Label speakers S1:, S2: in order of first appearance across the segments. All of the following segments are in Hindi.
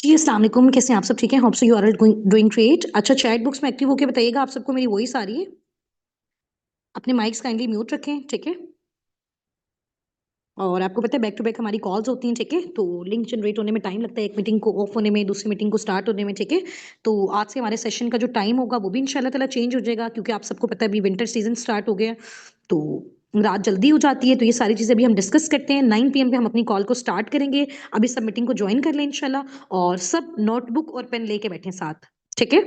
S1: जी, अस्सलाम वालेकुम, कैसे हैं आप सब? ठीक हैं? Hope so you are all doing great. अच्छा, चैट बॉक्स में एक्टिव होके बताइएगा आप सबको मेरी वॉइस आ रही है? अपने माइक्स काइंडली म्यूट रखें, ठीक है? और आपको पता है बैक टू बैक हमारी कॉल्स होती हैं, ठीक है? तो लिंक जनरेट होने में टाइम लगता है, एक मीटिंग को ऑफ होने में, दूसरी मीटिंग को स्टार्ट होने में, ठीक है? तो आज से हमारे सेशन का जो टाइम होगा वो भी इंशाल्लाह ताला चेंज हो जाएगा क्योंकि आप सबको पता है अभी विंटर सीजन स्टार्ट हो गया है, तो रात जल्दी हो जाती है, तो ये सारी चीज़ें अभी हम डिस्कस करते हैं। 9 पीएम पे हम अपनी कॉल को स्टार्ट करेंगे। अभी सब मीटिंग को जॉइन कर लें इंशाल्लाह और सब नोटबुक और पेन लेके बैठें साथ, ठीक है?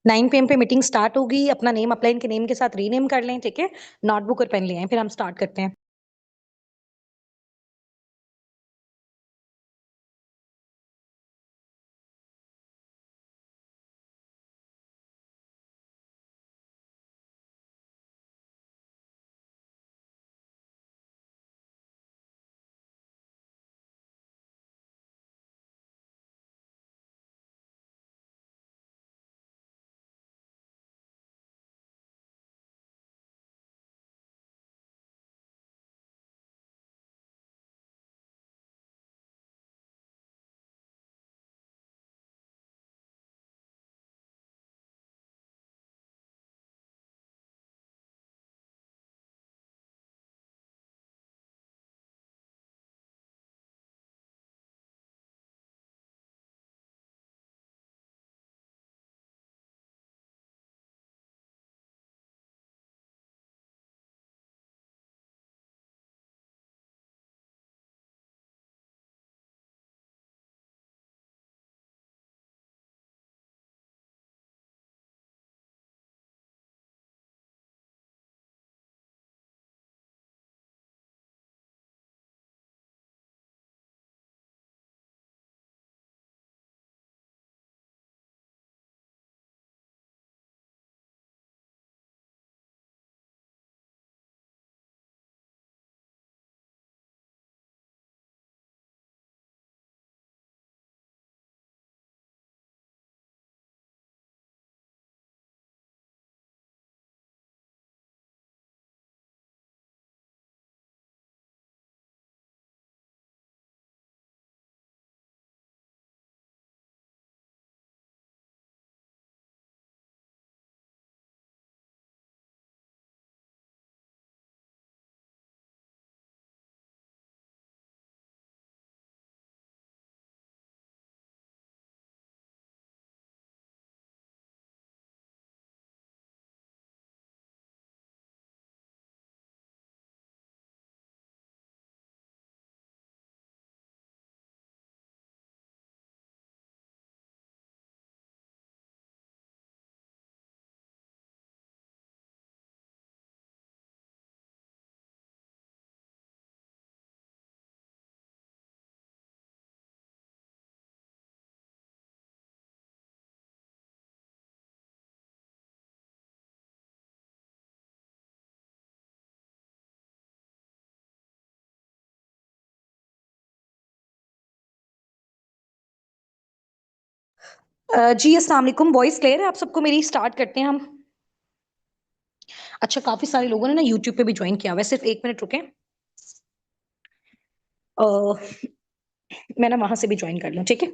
S1: 9 पीएम पे मीटिंग स्टार्ट होगी। अपना नेम अपलाइन के नेम के साथ रीनेम कर लें, ठीक है? नोटबुक और पेन ले आएँ, फिर हम स्टार्ट करते हैं। जी अस्सलाम वालेकुम, वॉइस क्लियर है आप सबको मेरी? स्टार्ट करते हैं हम। अच्छा, काफी सारे लोगों ने ना यूट्यूब पे भी ज्वाइन किया हुआ है, सिर्फ 1 मिनट रुकें। अ, मैं ना वहां से भी ज्वाइन कर लूं, ठीक है?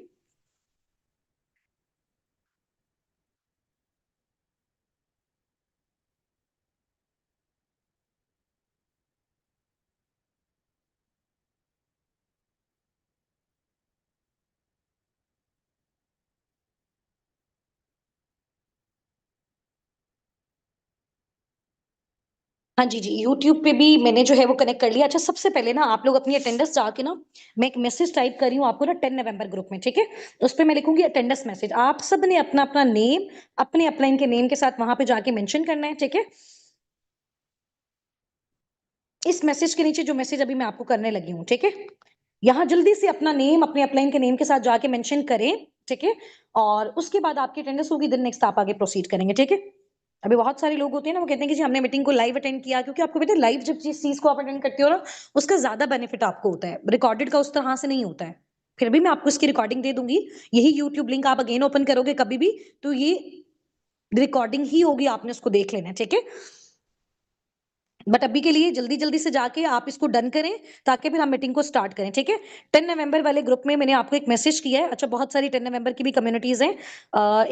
S1: हाँ जी, जी, यूट्यूब पे भी मैंने जो है वो कनेक्ट कर लिया। अच्छा, सबसे पहले ना आप लोग अपनी अटेंडेंस जाके ना, मैं एक मैसेज टाइप कर रही हूँ आपको ना 10 नवंबर ग्रुप में, ठीक है? उस पे मैं लिखूंगी अटेंडेंस मैसेज। आप सब ने अपना अपना नेम अपने अपलाइन के नेम के साथ वहां पे जाके मेंशन करना है, ठीक है? इस मैसेज के नीचे जो मैसेज अभी मैं आपको करने लगी हूँ, ठीक है? यहाँ जल्दी से अपना नेम अपने अपलाइन के नेम के साथ जाके मेंशन करें, ठीक है? और उसके बाद आपकी अटेंडेंस होगी, देन नेक्स्ट आप आगे प्रोसीड करेंगे, ठीक है? अभी बहुत सारे लोग होते हैं ना, वो कहते हैं कि जी हमने मीटिंग को लाइव अटेंड किया, क्योंकि आपको पता है लाइव जब जिस चीज को आप अटेंड करते हो ना, उसका ज्यादा बेनिफिट आपको होता है, रिकॉर्डेड का उस तरह से नहीं होता है। फिर भी मैं आपको इसकी रिकॉर्डिंग दे दूंगी। यही यूट्यूब लिंक आप अगेन ओपन करोगे कभी भी, तो ये रिकॉर्डिंग ही होगी, आपने उसको देख लेना है, ठीक है? बट अभी के लिए जल्दी जल्दी से जाके आप इसको डन करें, ताकि फिर हम मीटिंग को स्टार्ट करें, ठीक है? 10 नवंबर वाले ग्रुप में मैंने आपको एक मैसेज किया है। अच्छा, बहुत सारी 10 नवंबर की भी कम्युनिटीज हैं।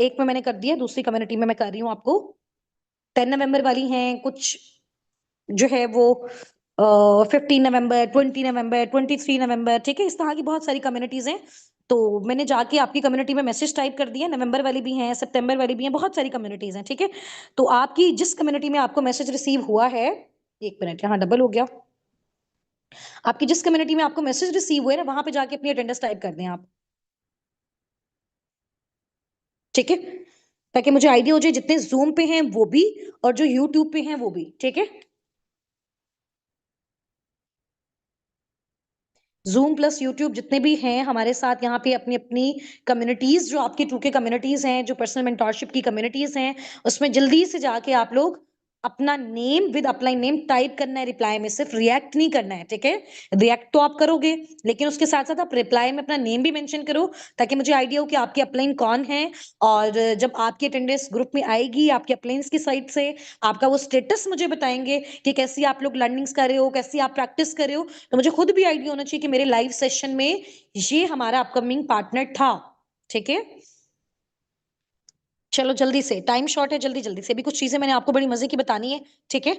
S1: एक में मैंने कर दिया, दूसरी कम्युनिटी में मैं कर रही हूँ आपको। 10 नवंबर वाली हैं कुछ, जो है वो 15 नवंबर, 20 नवंबर, 23 नवंबर, ठीक है? इस तरह की बहुत सारी कम्युनिटीज हैं। तो मैंने जाके आपकी कम्युनिटी में मैसेज टाइप कर दिया। नवंबर वाली भी हैं, सितंबर वाली भी हैं, बहुत सारी कम्युनिटीज हैं, ठीक है? तो आपकी जिस कम्युनिटी में आपको मैसेज रिसीव हुआ है, 1 मिनट, यहाँ डबल हो गया। आपकी जिस कम्युनिटी में आपको मैसेज रिसीव हुए ना, वहां पे जाके अपनी अटेंडेंस टाइप कर दें आप, ठीक है? ताकि मुझे आइडिया हो जाए जितने जूम पे हैं वो भी, और जो यूट्यूब पे हैं वो भी, ठीक है? जूम प्लस यूट्यूब जितने भी हैं हमारे साथ यहाँ पे, अपनी अपनी कम्युनिटीज, जो आपकी टू के कम्युनिटीज हैं, जो पर्सनल मेंटोरशिप की कम्युनिटीज हैं, उसमें जल्दी से जाके आप लोग अपना name with upline name type करना है रिप्लाई में, सिर्फ रिएक्ट नहीं करना है, ठीक है? रिएक्ट तो आप करोगे, लेकिन उसके साथ साथ आप रिप्लाई में अपना नेम भी मेंशन करो, ताकि मुझे आइडिया हो कि आपकी अपलाइन कौन है। और जब आपकी अटेंडेंस ग्रुप में आएगी आपके अपलाइंस की साइड से, आपका वो स्टेटस मुझे बताएंगे कि कैसी आप लोग लर्निंग्स कर रहे हो, कैसी आप प्रैक्टिस कर रहे हो। तो मुझे खुद भी आइडिया होना चाहिए कि मेरे लाइव सेशन में ये हमारा अपकमिंग पार्टनर था, ठीक है? चलो जल्दी से, टाइम शॉर्ट है, जल्दी जल्दी से, अभी कुछ चीजें मैंने आपको बड़ी मजे की बतानी है, ठीक है?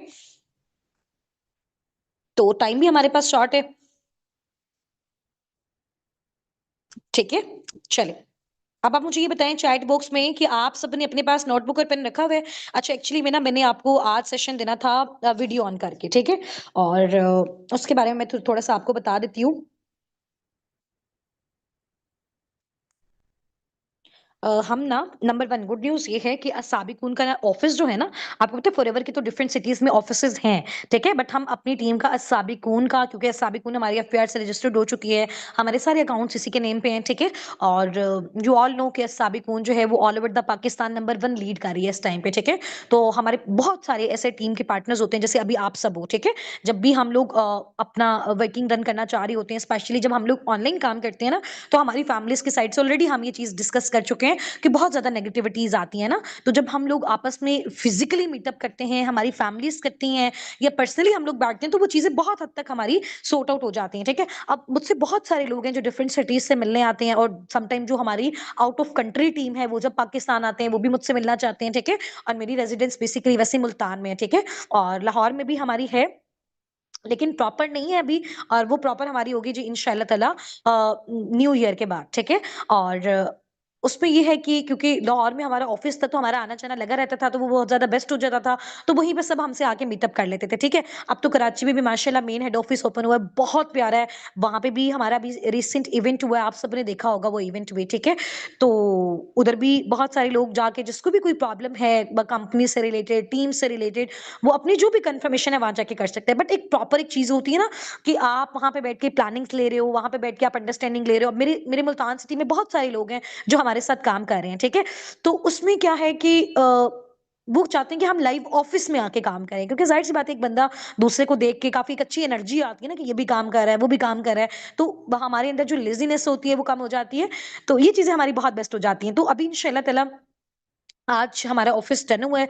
S1: तो टाइम भी हमारे पास शॉर्ट है, ठीक है? चले, अब आप मुझे ये बताएं चैट बॉक्स में कि आप सबने अपने पास नोटबुक और पेन रखा हुआ है? अच्छा, एक्चुअली में ना मैंने आपको आज सेशन देना था वीडियो ऑन करके, ठीक है? और उसके बारे में मैं थोड़ा सा आपको बता देती हूँ। हम ना, नंबर वन गुड न्यूज ये है कि साबिकून का ऑफिस जो है ना, आपको पता है फॉरएवर के तो डिफरेंट सिटीज में ऑफिसेज हैं, ठीक है? बट हम अपनी टीम का साबिकून का, क्योंकि साबिकून हमारी एफआईआर से रजिस्टर्ड हो चुकी है, हमारे सारे अकाउंट्स इसी के नेम पे हैं, ठीक है? और यू ऑल नो कि साबिकून जो है वो all over the Pakistan number one lead कर रही है इस टाइम पे, ठीक है? तो हमारे बहुत सारे ऐसे टीम के पार्टनर्स होते हैं, जैसे अभी आप सब हो, ठीक है? जब भी हम लोग अपना वर्किंग रन करना चाह रहे होते हैं, स्पेशली जब हम लोग ऑनलाइन काम करते हैं ना, तो हमारी फैमिलीज की साइड से ऑलरेडी हम ये चीज डिस्कस कर चुके हैं कि बहुत ज्यादा नेगेटिविटीज आती है ना। तो जब हम लोग आपस में फिजिकली मीटअप करते हैं, हमारी फैमिलीज करती हैं, या पर्सनली हम लोग बैठते हैं, तो वो चीजें बहुत हद तक हमारी सॉर्ट आउट हो जाती हैं, ठीक है? अब मुझसे बहुत सारे लोग हैं जो डिफरेंट सिटीज से मिलने आते हैं, और समटाइम जो हमारी आउट ऑफ कंट्री टीम है, वो जब पाकिस्तान आते हैं वो भी मुझसे मिलना चाहते हैं, ठीक है? और मेरी रेजिडेंस बेसिकली वैसे मुल्तान में है, ठीक है? और लाहौर में भी हमारी है, लेकिन प्रॉपर नहीं है अभी। और वो प्रॉपर हमारी होगी जी इंशाल्लाह ताला न्यू ईयर के बाद, ठीक है? और उसमें ये है कि क्योंकि लाहौर में हमारा ऑफिस था, तो हमारा आना जाना लगा रहता था, तो वो बहुत ज्यादा बेस्ट हो जाता था। तो वहीं पे सब हमसे आके मीटअप कर लेते थे, ठीक है? अब तो कराची में भी माशाल्लाह मेन हेड ऑफिस ओपन हुआ है, बहुत प्यारा है। वहां पे भी हमारा भी रिसेंट इवेंट हुआ है, आप सबने देखा होगा वो इवेंट हुई, ठीक है? तो उधर भी बहुत सारे लोग जाके, जिसको भी कोई प्रॉब्लम है कंपनी से रिलेटेड, टीम से रिलेटेड, वो अपनी जो भी कंफर्मेशन है वहां जाके कर सकते हैं। बट एक प्रॉपर एक चीज होती है ना, कि आप वहां पे बैठ के प्लानिंग ले रहे हो, वहां पे बैठ के आप अंडरस्टैंडिंग ले रहे हो। अब मेरे मेरे मुल्तान सिटी में बहुत सारे लोग हैं जो हमारे साथ काम कर रहे हैं, ठीक है? तो उसमें क्या है कि वो चाहते हैं कि हम लाइव ऑफिस में आके काम करें, क्योंकि जाहिर सी बात है एक बंदा दूसरे को देख के काफी एक अच्छी एनर्जी आती है ना कि ये भी काम कर रहा है वो भी काम कर रहा है, तो हमारे अंदर जो लेजीनेस होती है वो कम हो जाती है। तो ये चीजें हमारी बहुत बेस्ट हो जाती हैं। तो अभी इंशाल्लाह ताला आज हमारा ऑफिस डन हुआ है।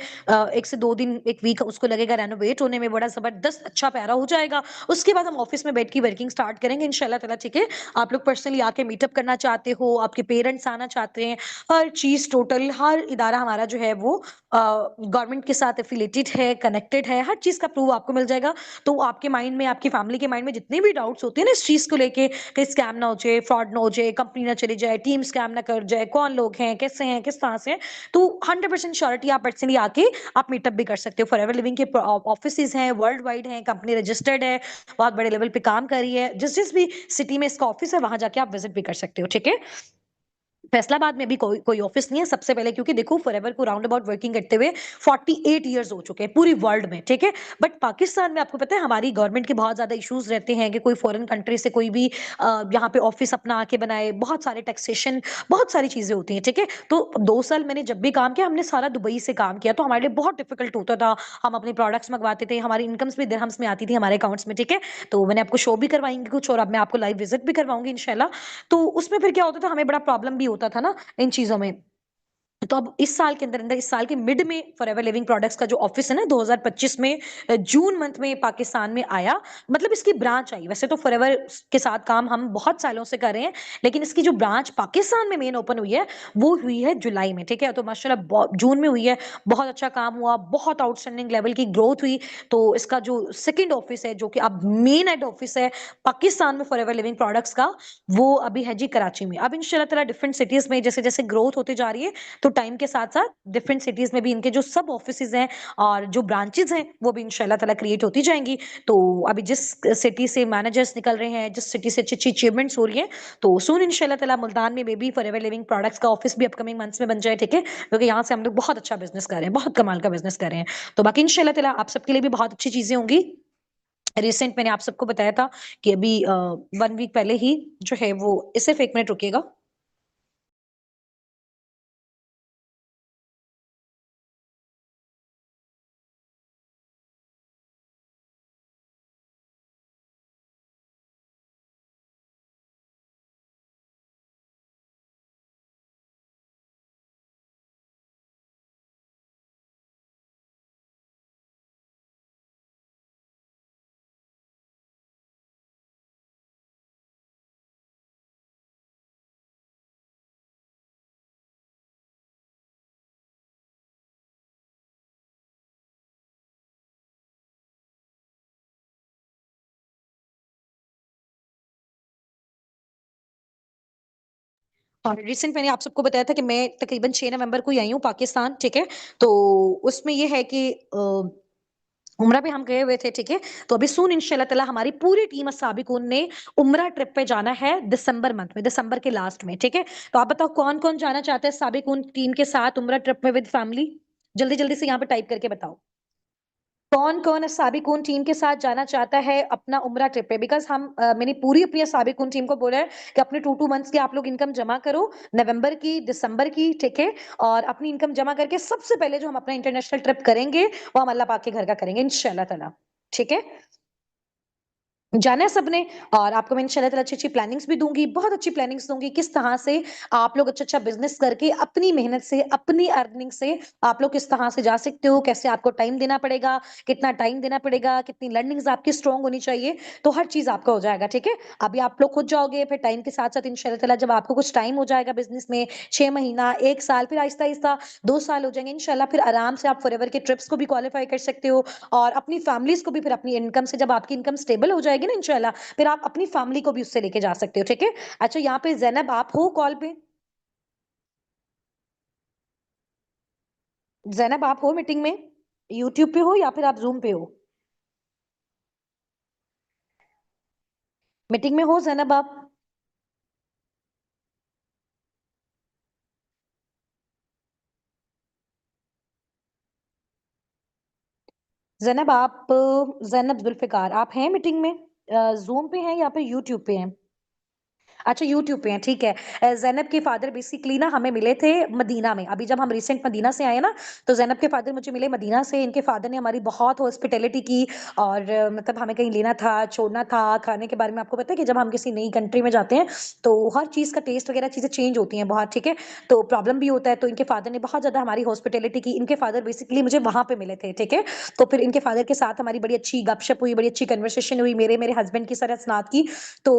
S1: 1 से 2 दिन 1 वीक उसको लगेगा रेनोवेट होने में, बड़ा ज़बरदस्त अच्छा प्यारा हो जाएगा। उसके बाद हम ऑफिस में बैठ के वर्किंग स्टार्ट करेंगे इंशाल्लाह ताला, ठीक है? आप लोग पर्सनली आके मीटअप करना चाहते हो, आपके पेरेंट्स आना चाहते हैं, हर चीज़ टोटल हर इदारा हमारा जो है वो गवर्नमेंट के साथ एफिलिएटेड है, कनेक्टेड है, हर चीज़ का प्रूफ आपको मिल जाएगा। तो आपके माइंड में, आपकी फैमिली के माइंड में जितने भी डाउट्स होते हैं ना इस चीज़ को लेके, कहीं स्कैम ना हो जाए, फ्रॉड ना हो जाए, कंपनी ना चली जाए, टीम स्कैम ना कर जाए, कौन लोग हैं, किस तरह से हैं, तो 100% श्योरिटी आप पर्सनली आके आप मीटअप भी कर सकते हो। फॉरएवर लिविंग के ऑफिसेज हैं, वर्ल्ड वाइड हैं, कंपनी रजिस्टर्ड है, बहुत बड़े लेवल पे काम कर रही है। जिस जिस भी सिटी में इसका ऑफिस है वहां जाके आप विजिट भी कर सकते हो, ठीक है? फैसलाबाद में भी कोई कोई ऑफिस नहीं है सबसे पहले, क्योंकि देखो फॉरएवर को राउंड अबाउट वर्किंग करते हुए 48 इयर्स हो चुके हैं पूरी वर्ल्ड में, ठीक है? बट पाकिस्तान में आपको पता है हमारी गवर्नमेंट के बहुत ज्यादा इश्यूज रहते हैं कि कोई फॉरेन कंट्री से कोई भी यहाँ पे ऑफिस अपना आके बनाए, बहुत सारे टैक्सेशन, बहुत सारी चीजें होती हैं, ठीक है? तो 2 साल मैंने जब भी काम किया हमने सारा दुबई से काम किया, तो हमारे लिए बहुत डिफिकल्ट होता था। हम अपने प्रोडक्ट्स मंगवाते थे, हमारी इनकम्स भी दिरहम्स में आती थी हमारे अकाउंट्स में, ठीक है? तो मैंने आपको शो भी करवाएंगे कुछ, और अब मैं आपको लाइव विजिट भी करवाऊंगी इंशाल्लाह। तो उसमें फिर क्या होता था, हमें बड़ा प्रॉब्लम भी होता था ना इन चीजों में। तो अब इस साल के अंदर अंदर इस साल के मिड में फॉरएवर लिविंग प्रोडक्ट्स का जो ऑफिस है ना 2025 में जून मंथ में पाकिस्तान में आया, मतलब इसकी ब्रांच आई। वैसे तो फॉरएवर के साथ काम हम बहुत सालों से कर रहे हैं, लेकिन इसकी जो ब्रांच पाकिस्तान में मेन ओपन हुई है वो हुई है जुलाई में, ठीक है? तो माशाल्लाह जून में हुई है, बहुत अच्छा काम हुआ, बहुत आउटस्टैंडिंग लेवल की ग्रोथ हुई। तो इसका जो सेकेंड ऑफिस है, जो कि अब मेन हेड ऑफिस है पाकिस्तान में फॉरएवर लिविंग प्रोडक्ट्स का, वो अभी है जी कराची में। अब इंशाल्लाह ताला डिफरेंट सिटीज में जैसे जैसे ग्रोथ होती जा रही है, तो टाइम के साथ-साथ डिफरेंट सिटीज़ में भी इनके जो सब ऑफिसेज़ हैं और जो ब्रांचेज़ हैं, वो भी इंशाल्लाह ताला क्रिएट होती जाएँगी। तो अभी जिस सिटी से मैनेजर्स निकल रहे हैं, जिस सिटी से अच्छी-अच्छी अचीवमेंट्स हो रही हैं, तो सून इंशाल्लाह ताला मुल्तान में मेबी फॉरएवर लिविंग प्रोडक्ट्स का ऑफिस भी अपकमिंग मंथ्स में बन जाए, ठीक है? क्योंकि यहाँ से हम लोग बहुत अच्छा बिज़नेस कर रहे हैं, बहुत कमाल का बिज़नेस कर रहे हैं। तो बाकी इंशाल्लाह ताला आप सबके लिए भी बहुत अच्छी चीज़ें होंगी। रिसेंट मैंने आप सबको बताया था कि अभी 1 वीक पहले ही जो है वो, सिर्फ 1 मिनट रुकिएगा। और रिसेंट मैंने आप सबको बताया था कि मैं तकरीबन 6 नवंबर को ही आई हूँ पाकिस्तान, ठीक है? तो उसमें ये है कि उम्रा पे हम गए हुए थे, ठीक है? तो अभी सून इंशाल्लाह ताला हमारी पूरी टीम अस्साबिकून ने उम्रा ट्रिप पे जाना है दिसंबर मंथ में, दिसंबर के लास्ट में, ठीक है? तो आप बताओ कौन-कौन जाना चाहता है साबिकून टीम के साथ उम्रा ट्रिप में विद फैमिली? जल्दी-जल्दी से यहाँ पे टाइप करके बताओ। कौन-कौन साबिकून टीम के साथ जाना चाहता है अपना उम्रा ट्रिप पे? बिकॉज़ मैंने पूरी अपनी साबिकून टीम को बोला है कि अपने 2-2 मंथ्स की आप लोग इनकम जमा करो, नवंबर की, दिसंबर की, ठीक है? और अपनी इनकम जमा करके सबसे पहले जो हम अपना इंटरनेशनल ट्रिप करेंगे, वो हम अल्लाह पाक के घर का करेंगे इंशाल्लाह ताला। ठीक है? जाना है सबने। और आपको मैं इंशाल्लाह ताला अच्छी-अच्छी प्लानिंग्स भी दूँगी, बहुत अच्छी प्लानिंग्स दूँगी, किस तरह से आप लोग अच्छा-अच्छा बिज़नेस करके अपनी मेहनत से, अपनी अर्निंग से आप लोग किस तरह से जा सकते हो, कैसे आपको टाइम देना पड़ेगा, कितना टाइम देना पड़ेगा, कितनी लर्निंग्स आपकी स्ट्रॉन्ग होनी चाहिए, तो हर चीज़ आपका हो जाएगा, ठीक है? अभी आप लोग खुद जाओगे, फिर टाइम के साथ-साथ इंशाल्लाह ताला जब आपको कुछ टाइम हो जाएगा बिज़नेस में, 6 महीना, 1 साल, फिर आहिस्ता-आहिस्ता 2 साल हो जाएँगे इंशाल्लाह, फिर आराम से आप फॉरएवर के ट्रिप्स को भी क्वालीफाई कर सकते हो, और अपनी फैमिलीज़ को भी फिर अपनी इनकम से, जब आपकी इनकम स्टेबल हो जाएगी ना इंशाल्लाह, फिर आप अपनी फैमिली को भी उससे लेके जा सकते हो, ठीक है? अच्छा, यहाँ पे ज़ैनब आप हो कॉल पे? ज़ैनब आप हो मीटिंग में? यूट्यूब पे हो या फिर आप ज़ूम पे हो? मीटिंग में हो ज़ैनब आप? ज़ैनब आप, ज़ैनब ज़ुल्फ़िकार आप हैं मीटिंग में? ज़ूम पे हैं या फिर यूट्यूब पे हैं? अच्छा यूट्यूब पे हैं, ठीक है। ज़ैनब के फादर बेसिकली ना हमें मिले थे मदीना में। अभी जब हम रिसेंट मदीना से आए ना, तो ज़ैनब के फादर मुझे मिले मदीना से। इनके फादर ने हमारी बहुत हॉस्पिटैलिटी की और मतलब हमें कहीं लेना था, छोड़ना था, खाने के बारे में आपको पता है कि जब हम किसी नई कंट्री में जाते हैं, तो हर चीज़ का टेस्ट वगैरह चीज़ें चेंज होती हैं बहुत, ठीक है? तो प्रॉब्लम भी होता है, तो इनके फादर ने बहुत ज़्यादा हमारी हॉस्पिटैलिटी की। इनके फादर बेसिकली मुझे वहाँ पे मिले थे, ठीक है? तो फिर इनके फादर के साथ हमारी बड़ी अच्छी गपशप हुई, बड़ी अच्छी कन्वर्सेशन हुई, मेरे हस्बैंड की सरसनात की। तो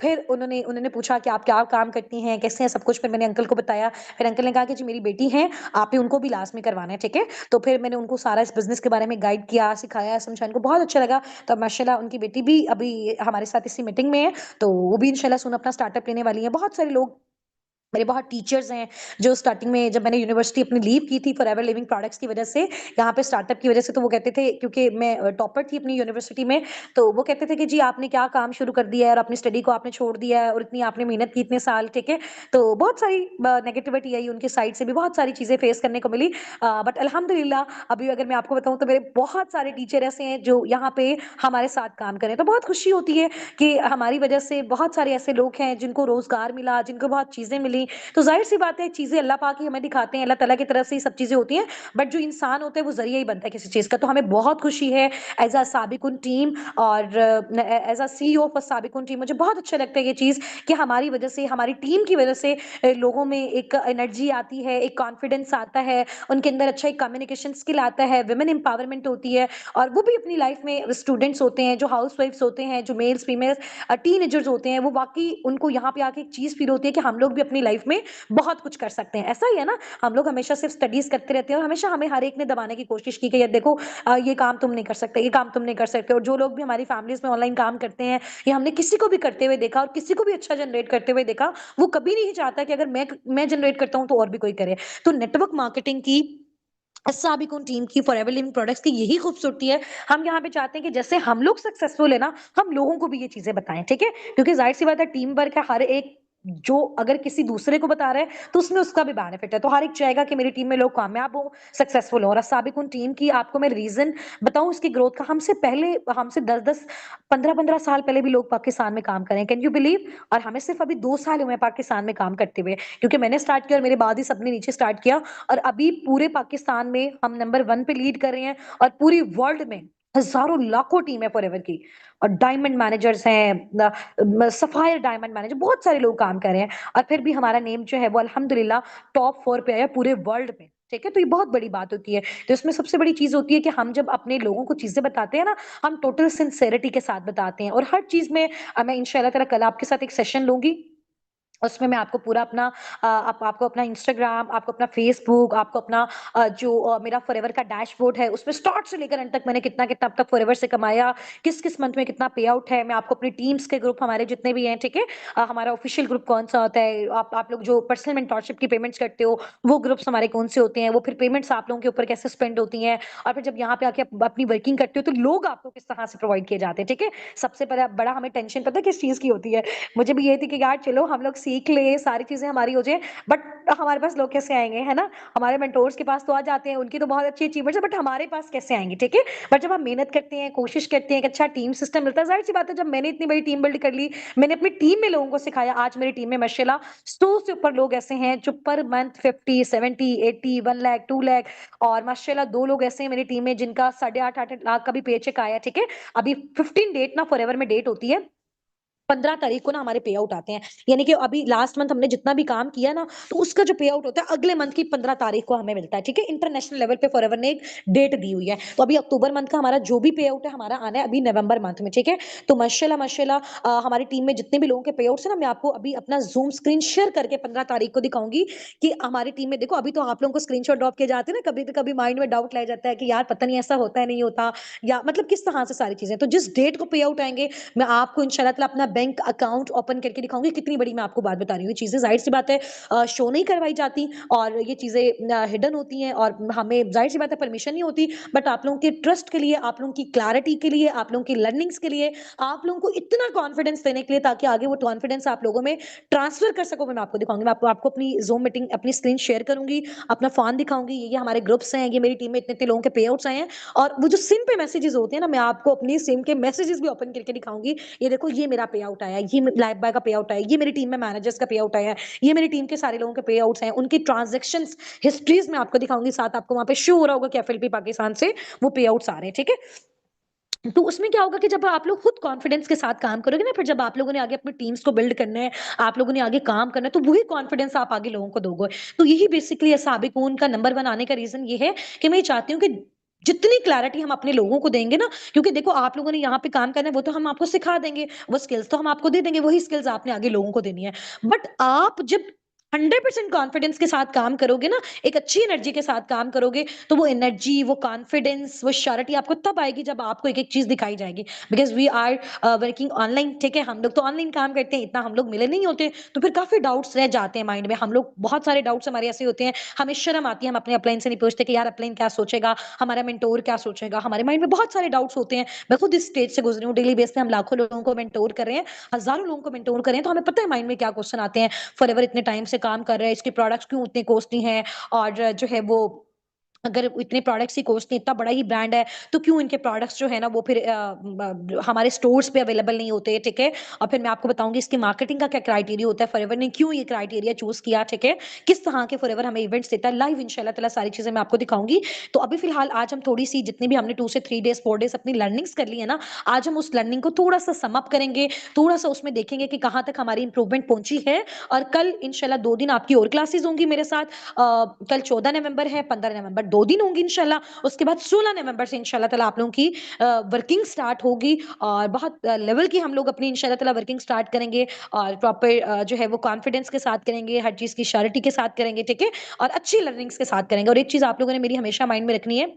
S1: फिर उन्होंने उन्होंने पूछा कि आप क्या काम करती हैं, कैसे हैं, सब कुछ फिर मैंने अंकल को बताया। फिर अंकल ने कहा कि जी मेरी बेटी है, आपने उनको भी लास्ट में करवाना है, ठीक है? तो फिर मैंने उनको सारा इस बिज़नेस के बारे में गाइड किया, सिखाया, समझाया, उनको बहुत अच्छा लगा। तो माशाल्लाह उनकी बेटी भी अभी हमारे साथ इसी मीटिंग में है, तो वो भी इंशाल्लाह सून अपना स्टार्टअप लेने वाली है। बहुत सारे लोग मेरे बहुत टीचर्स हैं, जो स्टार्टिंग में जब मैंने यूनिवर्सिटी अपनी लीव की थी फॉरएवर लिविंग प्रोडक्ट्स की वजह से, यहाँ पे स्टार्टअप की वजह से, तो वो कहते थे क्योंकि मैं टॉपर थी अपनी यूनिवर्सिटी में, तो वो कहते थे कि जी आपने क्या काम शुरू कर दिया है और अपनी स्टडी को आपने छोड़ दिया है और इतनी आपने मेहनत की इतने साल, ठीक है? तो बहुत सारी नेगेटिविटी आई उनकी साइड से भी, बहुत सारी चीज़ें फेस करने को मिली। बट अल्हम्दुलिल्लाह अभी अगर मैं आपको बताऊँ तो मेरे बहुत सारे टीचर ऐसे हैं जो यहाँ पे हमारे साथ काम कर रहे हैं। तो बहुत खुशी होती है कि हमारी वजह से बहुत सारे ऐसे लोग हैं जिनको रोज़गार मिला, जिनको बहुत चीज़ें मिली। तो ज़ाहिर-सी बात है चीज़ें अल्लाह पाक ही हमें दिखाते हैं, अल्लाह ताला की तरफ से ही सब चीज़ें होती हैं, बट जो इंसान होता है वो ज़रिया ही बनता है किसी चीज़ का। तो हमें बहुत खुशी है एज़ अ साबिकुन टीम और as a CEO of Sabiqun team मुझे बहुत अच्छा लगता है ये चीज़ कि हमारी वजह से, हमारी टीम की वजह से लोगों में एक एनर्जी आती है, एक कॉन्फिडेंस आता है, उनके अंदर अच्छा एक कम्युनिकेशन स्किल आता है, वुमेन एम्पावरमेंट होती है और वो भी अपनी लाइफ में स्टूडेंट्स होते हैं, जो हाउसवाइफ्स होते हैं, जो मेल्स, फीमेल्स टीनेजर्स होते हैं, वो वाक़ई उनको यहाँ पे आके एक चीज़ फ़ील होती है कि हम लोग भी अपनी लाइफ में बहुत कुछ कर सकते हैं। ऐसा ही है ना, हम लोग हमेशा सिर्फ़ स्टडीज़ करते रहते हैं और हमेशा हमें हर एक ने दबाने की कोशिश की कि यार देखो ये काम तुम नहीं कर सकते, ये काम तुम नहीं कर सकते और जो लोग भी हमारी फैमिलीज़ में ऑनलाइन काम करते हैं या हमने किसी को भी करते हुए देखा और किसी को भी अच्छा जनरेट करते हुए देखा, वो कभी नहीं चाहता कि अगर मैं जनरेट करता हूँ तो और भी कोई करे। तो नेटवर्क मार्केटिंग की साबिकुन टीम की, फॉरएवर लिविंग प्रोडक्ट्स की यही खूबसूरती है। हम यहाँ पे चाहते हैं कि जैसे हम लोग सक्सेसफुल है ना, हम लोगों को भी ये चीज़ें बताएँ, ठीक है? क्योंकि ज़ाहिर-सी बात है टीम वर्क है, हर एक जो अगर किसी दूसरे को बता रहा है, तो उसमें उसका भी बेनिफिट है। तो हर एक चाहेगा कि मेरी टीम में लोग कामयाब हों, सक्सेसफुल हों और साबिकुन टीम की आपको मैं रीज़न बताऊँ उसकी ग्रोथ का, हमसे पहले हमसे 10-10, 15-15 साल पहले भी लोग पाकिस्तान में काम कर रहे हैं। Can you believe? और हमें सिर्फ़ अभी 2 साल हुए हैं पाकिस्तान में काम करते हुए, क्योंकि मैंने स्टार्ट किया और मेरे बाद ही सबने नीचे स्टार्ट किया और अभी पूरे पाकिस्तान में हम नंबर 1 पे लीड कर रहे हैं और पूरी वर्ल्ड में हज़ारों लाखों टीम है फॉरएवर की और डायमंड मैनेजर्स हैं, सफायर डायमंड मैनेजर बहुत सारे लोग काम कर रहे हैं और फिर भी हमारा नेम जो है वो अल्हम्दुलिल्लाह टॉप 4 पे आया पूरे वर्ल्ड में। ठीक है? तो ये बहुत बड़ी बात होती है। तो इसमें सबसे बड़ी चीज़ होती है कि हम जब अपने लोगों को चीज़ें बताते हैं ना, हम टोटल सिंसेरिटी के साथ बताते हैं और हर चीज़ में मैं इंशाअल्लाह ताला कल आपके साथ एक सेशन लूँगी उसमें मैं आपको पूरा अपना आपको अपना इंस्टाग्राम, आपको अपना फ़ेसबुक, आपको अपना जो मेरा फ़ॉरएवर का डैशबोर्ड है, उसमें स्टार्ट से लेकर एंड तक मैंने कितना-कितना अब तक फ़ॉरएवर से कमाया, किस-किस मंथ में कितना पे आउट है, मैं आपको अपनी टीम्स के ग्रुप हमारे जितने भी हैं, ठीक है? हमारा ऑफ़िशियल ग्रुप कौन-सा होता है, आप लोग जो पर्सनल मेंटरशिप की पेमेंट्स करते हो, वो ग्रुप्स हमारे कौन से होते हैं, वो फिर पेमेंट्स आप लोगों के ऊपर कैसे स्पेंड होती हैं और फिर जब यहाँ पे आके आप अपनी वर्किंग करते हो, तो लोग आपको किस तरह से प्रोवाइड किए जाते हैं, ठीक है? सबसे बड़ा बड़ा हमें टेंशन पता है किस चीज़ की होती है? मुझे भी ये थी कि यार चलो हम लोग सीख लें, सारी चीज़ें हमारी हो जाए, बट हमारे पास लोग कैसे आएँगे, है ना? हमारे मेंटोर्स के पास तो आ जाते हैं, उनकी तो बहुत अच्छी अचीवमेंट्स है, बट हमारे पास कैसे आएँगे, ठीक है? बट जब हम मेहनत करते हैं, कोशिश करते हैं, एक अच्छा टीम सिस्टम मिलता है, ज़ाहिर-सी बात है जब मैंने इतनी बड़ी टीम बिल्ड कर ली, मैंने अपनी टीम में लोगों को सिखाया, आज मेरी टीम में माशाल्लाह 100 से ऊपर लोग ऐसे हैं जो पर मंथ 50, 70, 80, 1 लाख, 2 लाख और माशाल्लाह 2 लोग ऐसे हैं मेरी टीम में जिनका साढ़े 8-8 लाख का भी पेचेक आया, ठीक है? अभी 15 डेट ना फॉरएवर में डेट होती है 15 तारीख को ना हमारे पे आउट आते हैं। यानी कि अभी लास्ट मंथ हमने जितना भी काम किया ना, तो उसका जो पे आउट होता है अगले मंथ की 15 तारीख को हमें मिलता है, ठीक है? इंटरनेशनल लेवल पे फॉरएवर ने एक डेट दी हुई है। तो अभी अक्टूबर मंथ का हमारा जो भी पे आउट है हमारा आना है अभी नवंबर मंथ में, ठीक है? तो माशाल्लाह माशाल्लाह हमारी टीम में जितने भी लोगों के पे आउट्स हैं ना, मैं आपको अभी अपना ज़ूम स्क्रीन शेयर करके 15 तारीख को दिखाऊँगी कि हमारी टीम में देखो अभी तो आप लोगों को स्क्रीनशॉट ड्रॉप किए जाते हैं ना, कभी तो कभी माइंड में डाउट रह जाता है कि यार पता नहीं ऐसा होता है, नहीं होता या मतलब किस तरह से सारी चीज़ें। तो जिस डेट को पे आउट आएँगे मैं आपको इंशाल्लाह ताला अपना बैंक अकाउंट ओपन करके दिखाऊँगी, कितनी बड़ी मैं आपको बात बता रही हूँ। ये चीज़ें ज़ाहिर-सी बात है शो नहीं करवाई जाती और ये चीज़ें हिडन होती हैं और हमें ज़ाहिर-सी बात है परमिशन नहीं होती, बट आप लोगों के ट्रस्ट के लिए, आप लोगों की क्लैरिटी के लिए, आप लोगों की लर्निंग्स के लिए, आप लोगों को इतना कॉन्फिडेंस देने के लिए ताकि आगे वो कॉन्फिडेंस आप लोगों में ट्रांसफर कर सको, मैं आपको दिखाऊँगी। मैं आपको आपको अपनी ज़ूम मीटिंग अपनी स्क्रीन शेयर करूँगी, अपना फ़ोन दिखाऊँगी, ये हमारे ग्रुप्स हैं, ये मेरी टीम में इतने-इतने लोगों के पे आउट्स आए हैं और वो जो सिम पे मैसेजेस होते हैं ना, मैं आपको अपनी सिम के मैसेजेस भी ओपन करके दिखाऊँगी। ये देखो ये मेरा पे आउट आया, ये लाइफ बॉय का पे आउट आया, ये मेरी टीम में मैनेजर्स का पे आउट आया है, ये मेरी टीम के सारे लोगों के पे आउट्स हैं, उनकी ट्रांजेक्शन हिस्ट्रीज में आपको दिखाऊंगी, साथ आपको वहां पे शो हो रहा होगा कि एफएलपी पाकिस्तान से वो पे आउट्स आ रहे हैं, ठीक है। तो उसमें क्या होगा कि जब आप लोग खुद कॉन्फिडेंस के साथ काम करोगे ना, फिर जब आप लोगों ने आगे अपनी टीम्स को बिल्ड करना है, आप लोगों ने आगे काम करना है, तो वही कॉन्फिडेंस आप आगे लोगों को दोगे। तो यही बेसिकली साबिकून का नंबर 1 आने का रीजन ये है कि मैं ये चाहती हूँ कि जितनी क्लैरिटी हम अपने लोगों को देंगे ना, क्योंकि देखो आप लोगों ने यहाँ पे काम करना है, वो तो हम आपको सिखा देंगे, वो स्किल्स तो हम आपको दे देंगे, वही स्किल्स आपने आगे लोगों को देनी है। बट आप जब 100% कॉन्फिडेंस के साथ काम करोगे ना, एक अच्छी एनर्जी के साथ काम करोगे, तो वो एनर्जी, वो कॉन्फिडेंस, वो श्योरिटी आपको तब आएगी जब आपको एक-एक चीज़ दिखाई जाएगी। Because we are working online, ठीक है? हम लोग तो ऑनलाइन काम करते हैं, इतना हम लोग मिले नहीं होते, तो फिर काफ़ी डाउट्स रह जाते हैं माइंड में। हम लोग बहुत सारे डाउट्स हमारे ऐसे होते हैं, हमें शर्म आती है, हम अपने अपलाइन से नहीं पूछते कि यार अपलाइन क्या सोचेगा, हमारा मेंटोर क्या सोचेगा? हमारे माइंड में बहुत सारे डाउट्स होते हैं। मैं खुद इस स्टेज से गुज़री हूँ, डेली बेस पे हम लाखों लोगों को मेंटोर कर रहे हैं, हज़ारों लोगों को मेंटोर कर रहे हैं, तो हमें पता है माइंड में क्या क्वेश्चन आते हैं। फॉरएवर इतने टाइम से काम कर रहे हैं, इसके प्रोडक्ट्स क्यों इतने कॉस्टली हैं, और जो है वो अगर इतने प्रोडक्ट्स ही कॉस्टली, इतना बड़ा ही ब्रांड है, तो क्यों इनके प्रोडक्ट्स जो है ना वो फिर हमारे स्टोर्स पे अवेलेबल नहीं होते, ठीक है। और फिर मैं आपको बताऊंगी इसकी मार्केटिंग का क्या क्राइटेरिया होता है, फॉरएवर ने क्यों ये क्राइटेरिया चूज किया, ठीक है, किस तरह के फॉरएवर हमें इवेंट्स देता है, लाइव इंशाल्लाह ताला सारी चीजें मैं आपको दिखाऊंगी। तो अभी फिलहाल आज हम थोड़ी सी जितनी भी हमने 2 से 3 डेज 4 डेज अपनी लर्निंग्स कर ली है ना, आज हम उस लर्निंग को थोड़ा सा सम अप करेंगे, थोड़ा सा उसमें देखेंगे कि कहाँ तक हमारी इंप्रूवमेंट पहुंची है। और कल इंशाल्लाह 2 दिन आपकी और क्लासेस होंगी मेरे साथ। कल 14 नवंबर है, 15 नवंबर 2 दिन होंगी इंशाल्लाह। उसके बाद 16 नवंबर से इंशाल्लाह ताला आप लोगों की वर्किंग स्टार्ट होगी, और बहुत लेवल की हम लोग अपनी इंशाल्लाह ताला वर्किंग स्टार्ट करेंगे, और प्रॉपर जो है वो कॉन्फिडेंस के साथ करेंगे, हर चीज की श्योरिटी के साथ करेंगे, ठीक है, और अच्छी लर्निंग्स के साथ करेंगे। और एक चीज आप लोगों ने मेरी हमेशा माइंड में रखनी है,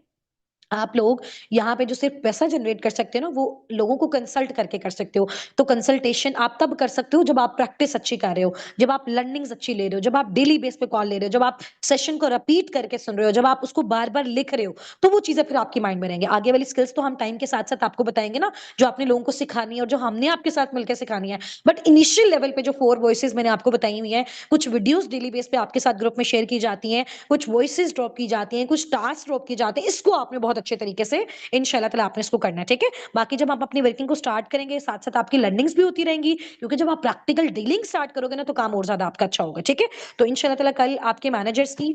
S1: आप लोग यहाँ पे जो सिर्फ पैसा जनरेट कर सकते हो ना, वो लोगों को कंसल्ट करके कर सकते हो। तो कंसल्टेशन आप तब कर सकते हो जब आप प्रैक्टिस अच्छी कर रहे हो, जब आप लर्निंग्स अच्छी ले रहे हो, जब आप डेली बेस पे कॉल ले रहे हो, जब आप सेशन को रिपीट करके सुन रहे हो, जब आप उसको बार बार लिख रहे हो, तो वो चीजें फिर आपकी माइंड में रहेंगे। आगे वाली स्किल्स तो हम टाइम के साथ साथ आपको बताएंगे ना, जो आपने लोगों को सिखानी है और जो हमने आपके साथ मिलकर सिखानी है। बट इनिशियल लेवल पे जो 4 वॉइसेस मैंने आपको बताई हुई है, कुछ वीडियोस डेली बेस पे आपके साथ ग्रुप में शेयर की जाती हैं, कुछ वॉइसेस ड्रॉप की जाती हैं, कुछ टास्क ड्रॉप की जाते हैं, इसको आपने बहुत अच्छे तरीके से इंशाल्लाह ताला आपने इसको करना है, ठीक है। बाकी जब आप अपनी वर्किंग को स्टार्ट करेंगे, साथ साथ आपकी लर्निंग्स भी होती रहेंगी, क्योंकि जब आप प्रैक्टिकल डीलिंग स्टार्ट करोगे ना, तो काम और ज्यादा आपका अच्छा होगा, ठीक है। तो इंशाल्लाह ताला कल आपके मैनेजर्स की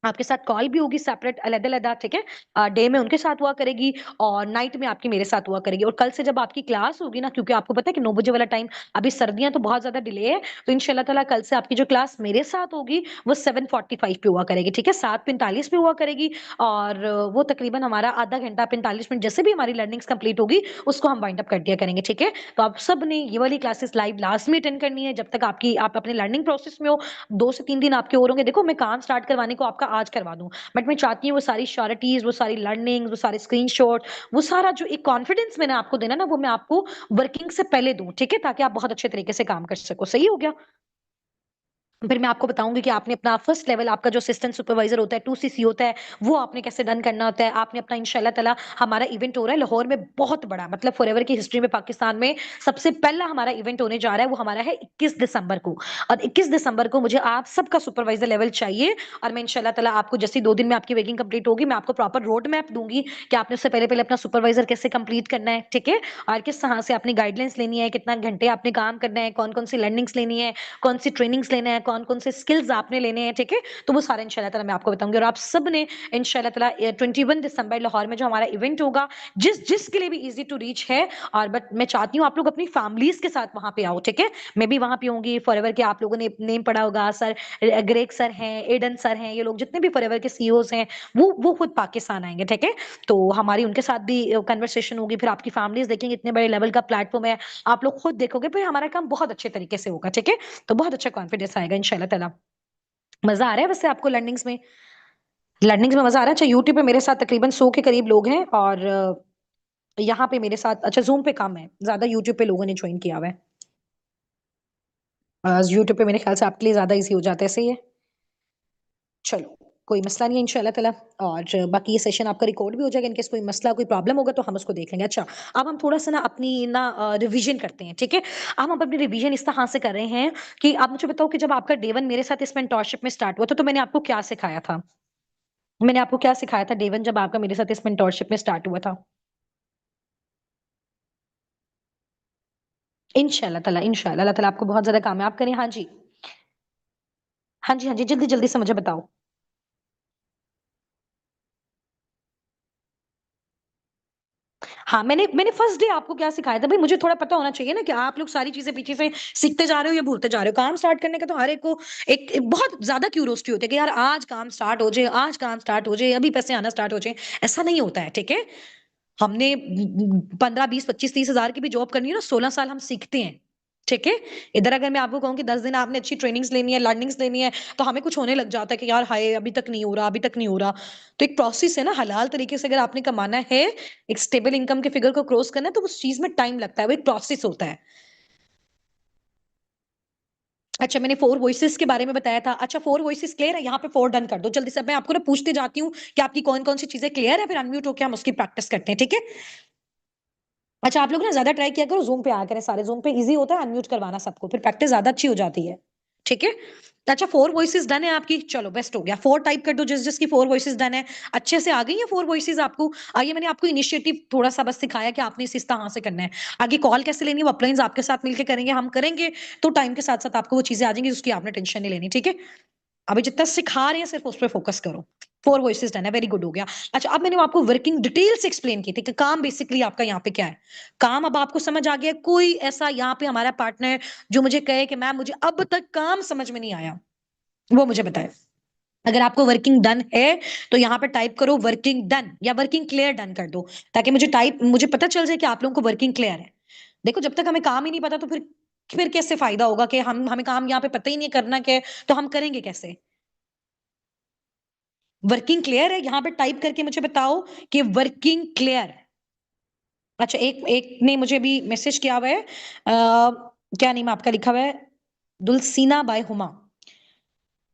S1: आपके साथ कॉल भी होगी, सेपरेट अलग-अलग, ठीक है। डे में उनके साथ हुआ करेगी, और नाइट में आपकी मेरे साथ हुआ करेगी। और कल से जब आपकी क्लास होगी ना, क्योंकि आपको पता है कि 9 बजे वाला टाइम, अभी सर्दियां तो बहुत ज्यादा डिले है, तो इंशाल्लाह ताला कल से आपकी जो क्लास मेरे साथ होगी वो 7:45 पे हुआ करेगी, ठीक है, 7:45 पे हुआ करेगी। और वो तकरीबन हमारा आधा घंटा 45 मिनट, जैसे भी हमारी लर्निंग्स कंप्लीट होगी उसको हम वाइंड अप कर दिया करेंगे, ठीक है। तो आप सब ने ये वाली क्लासेस लाइव लास्ट में अटेंड करनी है, जब तक आपकी आप अपने लर्निंग प्रोसेस में हो। 2 से 3 दिन आपके और होंगे। देखो मैं काम स्टार्ट करवाने को आपका आज करवा दूं, बट मैं चाहती हूँ वो सारी श्योरिटीज, वो सारी लर्निंग्स, वो सारे स्क्रीनशॉट, वो सारा जो एक कॉन्फिडेंस मैंने आपको देना ना, वो मैं आपको वर्किंग से पहले दूं, ठीक है, ताकि आप बहुत अच्छे तरीके से काम कर सको। सही हो गया। फिर मैं आपको बताऊंगी कि आपने अपना फर्स्ट लेवल, आपका जो असिस्टेंट सुपरवाइजर होता है, 2CC होता है, वो आपने कैसे डन करना होता है। आपने अपना इंशाल्लाह ताला, हमारा इवेंट हो रहा है लाहौर में, बहुत बड़ा, मतलब फॉरएवर की हिस्ट्री में पाकिस्तान में सबसे पहला हमारा इवेंट होने जा रहा है। वो हमारा है 21 दिसंबर को, और 21 दिसंबर को मुझे आप सबका सुपरवाइजर लेवल चाहिए। और मैं इंशाल्लाह ताला आपको जैसे 2 दिन में आपकी वेगिंग कंप्लीट होगी, मैं आपको प्रॉपर रोड मैप दूंगी कि आपने उससे पहले पहले अपना सुपरवाइजर कैसे कंप्लीट करना है, ठीक है, और किस तरह से अपनी गाइडलाइंस लेनी है, कितना घंटे आपने काम करना है, कौन कौन सी लर्निंग्स लेनी है, कौन सी ट्रेनिंग्स लेना है, कौन कौन से स्किल्स आपने लेने हैं, ठीक है। तो वो सारा इंशाल्लाह ताला मैं आपको बताऊंगी। और आप सब ने इंशाल्लाह ताला 21 दिसंबर लाहौर में जो हमारा इवेंट होगा, जिस जिसके लिए भी इजी टू रीच है, और बट मैं चाहती हूँ आप लोग अपनी फैमिलीज के साथ वहां पे आओ, ठीक है। मैं भी वहां पे होंगी। फॉरएवर के आप लोगों ने नेम पढ़ा होगा, सर ग्रेग सर हैं, एडन सर हैं, ये लोग जितने भी फॉरएवर के सीईओज हैं, वो खुद पाकिस्तान आएंगे, ठीक है। तो हमारी उनके साथ भी कन्वर्सेशन होगी। फिर आपकी फैमिलीज देखेंगे, इतने बड़े लेवल का प्लेटफॉर्म है, आप लोग खुद देखोगे, फिर हमारा काम बहुत अच्छे तरीके से होगा, ठीक है। तो बहुत अच्छा कॉन्फिडेंस आएगा इंशाल्लाह ताला। मजा आ रहा है वैसे आपको लर्निंग्स में? लर्निंग्स में मजा आ रहा है? अच्छा, यूट्यूब पे मेरे साथ तकरीबन 100 के करीब लोग हैं, और यहाँ पे मेरे साथ, अच्छा जूम पे कम है, ज्यादा यूट्यूब पे लोगों ने ज्वाइन किया हुआ है। यूट्यूब पे मेरे ख्याल से आपके लिए ज्यादा इजी हो जाता है, सही है। चलो, कोई मसला नहीं है इंशाल्लाह ताला। और बाकी ये सेशन आपका रिकॉर्ड भी हो जाएगा, इनकेस कोई मसला कोई प्रॉब्लम होगा तो हम उसको देख लेंगे। अच्छा, अब हम थोड़ा सा ना अपनी ना रिवीजन करते हैं, ठीक है। अब हम अपनी रिवीजन इस तरह से कर रहे हैं कि आप मुझे बताओ कि जब आपका डे 1 मेरे साथ इस मेंटोरशिप में स्टार्ट हुआ था, तो मैंने आपको क्या सिखाया था? मैंने आपको क्या सिखाया था डे 1 जब आपका मेरे साथ इस मेंटोरशिप में स्टार्ट हुआ था? इंशाल्लाह अल्लाह ताला आपको बहुत ज्यादा कामयाब करें। हाँ जी, हाँ जी, हाँ जी, जल्दी जल्दी से मुझे बताओ। हाँ, मैंने मैंने फर्स्ट डे आपको क्या सिखाया था? भई मुझे थोड़ा पता होना चाहिए ना कि आप लोग सारी चीज़ें पीछे से सीखते जा रहे हो या भूलते जा रहे हो। काम स्टार्ट करने का तो हर एक को एक एक बहुत ज़्यादा क्यूरियोसिटी होती है कि यार आज काम स्टार्ट हो जाए, आज काम स्टार्ट हो जाए, अभी पैसे आना स्टार्ट हो जाएँ। ऐसा नहीं होता है, ठीक है? हमने 15, 20, 25, 30 हज़ार की भी जॉब करनी है ना, 16 साल हम सीखते हैं, ठीक है? इधर अगर मैं आपको कहूँ कि 10 दिन आपने अच्छी ट्रेनिंग्स लेनी है, लर्निंग्स लेनी है, तो हमें कुछ होने लग जाता है कि यार हाय! अभी तक नहीं हो रहा, अभी तक नहीं हो रहा। तो एक प्रोसेस है ना, हलाल तरीके से अगर आपने कमाना है, एक स्टेबल इनकम के फिगर को क्रॉस करना है, तो उस चीज़ में टाइम लगता है, वो एक प्रोसेस होता है। अच्छा, मैंने 4 वॉइसेस के बारे में बताया था। अच्छा, 4 वॉइसेस क्लियर है? यहाँ पे 4 डन कर दो जल्दी से। अब मैं आपको ना पूछते जाती हूँ कि आपकी कौन-कौन सी चीज़ें क्लियर है, फिर अनम्यूट होके हम उसकी प्रैक्टिस करते हैं, ठीक है? अच्छा, आप लोग ना ज़्यादा ट्राई किया करो, ज़ूम पे आया करें सारे, ज़ूम पे ईज़ी होता है अनम्यूट करवाना सबको, फिर प्रैक्टिस ज़्यादा अच्छी हो जाती है। ठीक है? अच्छा, 4 वॉइसेस डन है आपकी, चलो बेस्ट हो गया। 4 टाइप कर दो जिसकी 4 वॉइसेस डन है। अच्छे से आ गई हैं 4 वॉइसेस आपको? आइए, मैंने आपको इनिशिएटिव थोड़ा-सा बस सिखाया कि आपने इस तरह से करना है। आगे कॉल कैसे लेनी है वो अपलाइन्स आपके साथ मिलके करेंगे, हम करेंगे, तो टाइम के साथ-साथ आपको वो चीज़ें आ जाएँगी, उसकी आपने टेंशन नहीं लेनी, ठीक है? अभी जितना सिखा रहे हैं सिर्फ उस पे फोकस करो। 4 वॉइसेस डन है, वेरी गुड हो गया। अच्छा, अब मैंने आपको वर्किंग डिटेल से एक्सप्लेन की थी कि काम बेसिकली आपका यहाँ पे क्या है। काम अब आपको समझ आ गया है, कोई ऐसा यहाँ पे हमारा पार्टनर जो मुझे कहे कि मैम मुझे अब तक काम समझ में नहीं आया, वो मुझे बताए। अगर आपको वर्किंग डन है, तो यहाँ पे टाइप करो वर्किंग डन या वर्किंग क्लियर डन कर दो, ताकि मुझे पता चल जाए कि आप लोगों को वर्किंग क्लियर है। देखो, जब तक हमें काम ही नहीं पता तो फिर कैसे फ़ायदा होगा कि हमें काम यहाँ पे पता ही नहीं है करना क्या है, तो हम करेंगे कैसे? वर्किंग क्लियर है? यहाँ पे टाइप करके मुझे बताओ कि वर्किंग क्लियर। अच्छा, एक एक ने मुझे अभी मैसेज किया हुआ है क्या नेम आपका लिखा हुआ है? दुलसीना बाय हुमा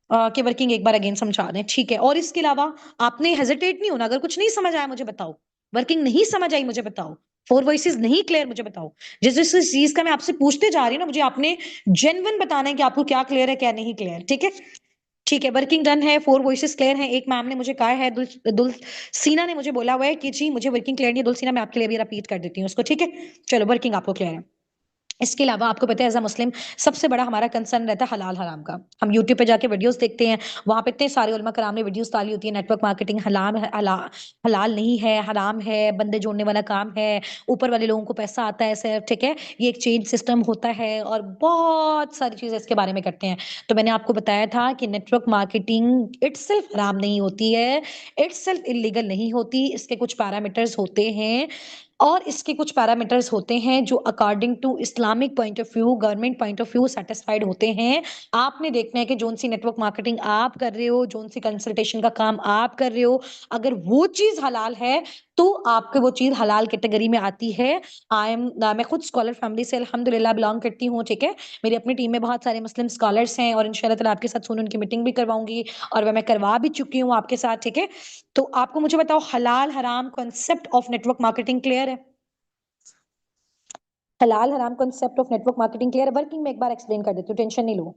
S1: कि वर्किंग एक बार अगेन समझा दें, ठीक है। और इसके अलावा आपने हेजिटेट नहीं होना, अगर कुछ नहीं समझ आया मुझे बताओ, वर्किंग नहीं समझ आई मुझे बताओ, 4 वॉइसेस नहीं क्लियर मुझे बताओ। जिस चीज़ का मैं आपसे पूछते जा रही हूँ ना, मुझे आपने जेन्युइन बताना है कि आपको क्या क्लियर है, क्या नहीं क्लियर, ठीक है? ठीक है, वर्किंग डन है, 4 वॉइसेस क्लियर हैं। एक मैम ने मुझे कहा है दुलसीना ने मुझे बोला हुआ है कि जी मुझे वर्किंग क्लियर नहीं है। दुलसीना, मैं आपके लिए अभी रिपीट कर देती हूँ उसको, ठीक है? चलो, वर्किंग आपको क्लियर है। इसके अलावा आपको पता है एज़ अ मुस्लिम सबसे बड़ा हमारा कंसर्न रहता है हलाल-हराम का। हम यूट्यूब पे जाके वीडियोज़ देखते हैं, वहाँ पे इतने सारे उलमा कराम ने वीडियोज़ डाली होती है, नेटवर्क मार्केटिंग हलाल नहीं है, हराम है, बंदे जोड़ने वाला काम है, ऊपर वाले लोगों को पैसा आता है सिर्फ़, ठीक है? ये एक चेन सिस्टम होता है और बहुत सारी चीज़ें इसके बारे में करते हैं। तो मैंने आपको बताया था कि नेटवर्क मार्केटिंग इटसेल्फ हराम नहीं होती है, इटसेल्फ इल्लीगल नहीं होती, इसके कुछ पैरामीटर्स होते हैं और इसके कुछ पैरामीटर्स होते हैं जो according to Islamic point of view, government point of view satisfied होते हैं। आपने देखना है कि जोन सी नेटवर्क मार्केटिंग आप कर रहे हो, जोन सी कंसल्टेशन का काम आप कर रहे हो, अगर वो चीज़ हलाल है, तो आपको वो चीज़ हलाल कैटेगरी में आती है। मैं खुद स्कॉलर फैमिली से अल्हम्दुलिल्लाह बिलॉन्ग करती हूँ, ठीक है? मेरी अपनी टीम में बहुत सारे मुस्लिम स्कॉलर्स हैं और इंशाअल्लाह ताला आपके साथ सोन उनकी मीटिंग भी करवाऊँगी और मैं करवा भी चुकी हूँ आपके साथ, ठीक है? तो आपको मुझे बताओ हलाल हराम concept of network marketing clear है? हलाल हराम concept of network marketing clear है? वर्किंग में एक बार एक्सप्लेन कर देती हूँ, टेंशन नहीं लो।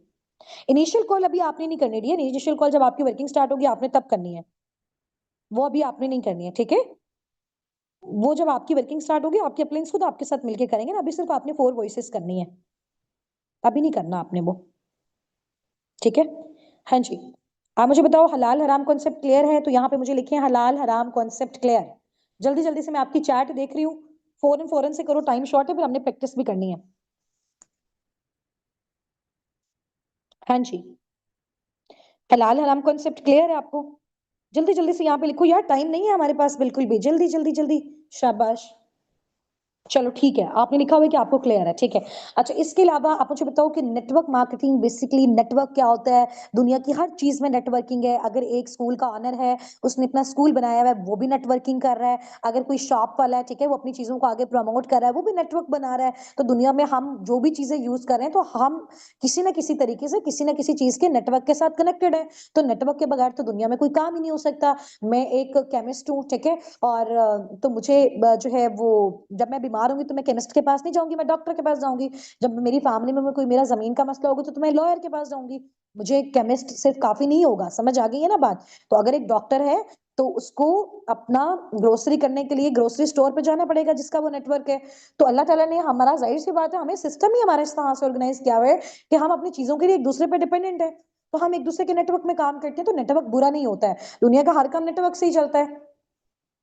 S1: इनिशियल कॉल अभी आपने नहीं करनी डियर, इनिशियल कॉल जब आपकी वर्किंग स्टार्ट होगी आपने तब करनी है। वो अभी आपने नहीं करनी है, ठीक है? वो जब आपकी वर्किंग स्टार्ट होगी आपके अपलाइंस खुद आपके साथ मिलके करेंगे ना, अभी सिर्फ आपने 4 वॉइसेस करनी है। अभी नहीं करना आपने वो, ठीक है? हाँ जी। आप मुझे बताओ हलाल हराम कॉन्सेप्ट क्लियर है? तो यहाँ पे मुझे लिखें हलाल हराम कॉन्सेप्ट क्लियर। जल्दी-जल्दी से मैं आपकी चैट देख रही हूँ। फ़ौरन-फ़ौरन से करो, टाइम शॉर्ट है फिर हमने प्रैक्टिस भी करनी है। हाँ जी। हलाल हराम कॉन्सेप्ट क्लियर है आपको? जल्दी-जल्दी से यहाँ पे लिखो यार, टाइम नहीं है हमारे पास बिल्कुल भी। जल्दी, जल्दी, जल्दी। शाबाश। चलो ठीक है, आपने लिखा हुआ है कि आपको क्लियर है, ठीक है। अच्छा, इसके अलावा आप मुझे बताओ कि नेटवर्क मार्केटिंग बेसिकली नेटवर्क क्या होता है? दुनिया की हर चीज़ में नेटवर्किंग है। अगर एक स्कूल का ओनर है, उसने अपना स्कूल बनाया हुआ है, वो भी नेटवर्किंग कर रहा है। अगर कोई शॉप वाला है, ठीक है, वो अपनी चीज़ों को आगे प्रमोट कर रहा है, वो भी नेटवर्क बना रहा है। तो दुनिया में हम जो भी चीज़ें यूज़ कर रहे हैं, तो हम किसी न किसी तरीके से किसी न किसी चीज़ के नेटवर्क के साथ कनेक्टेड है। तो नेटवर्क के बगैर तो दुनिया में कोई काम ही नहीं हो सकता। मैं एक केमिस्ट हूँ, ठीक है? और तो मुझे जो है वो जब मैं बीमार होंगी तो मैं केमिस्ट के पास नहीं जाऊंगी, मैं डॉक्टर के पास जाऊंगी। जब मेरी फैमिली में कोई मेरा जमीन का मसला होगा तो मैं लॉयर के पास जाऊंगी। मुझे केमिस्ट सिर्फ काफी नहीं होगा, समझ आ गई है ना बात? तो अगर एक डॉक्टर है तो उसको अपना ग्रोसरी करने के लिए ग्रोसरी स्टोर पे जाना पड़ेगा जिसका वो नेटवर्क है। तो अल्लाह ताला ने हमारा, जाहिर सी बात है, हमें सिस्टम ही हमारे इस तरह से ऑर्गेनाइज किया हुआ है कि हम अपनी चीजों के लिए एक दूसरे पे डिपेंडेंट है। तो हम एक दूसरे के नेटवर्क में काम करते हैं, तो नेटवर्क बुरा नहीं होता है। दुनिया का हर काम नेटवर्क से ही चलता है।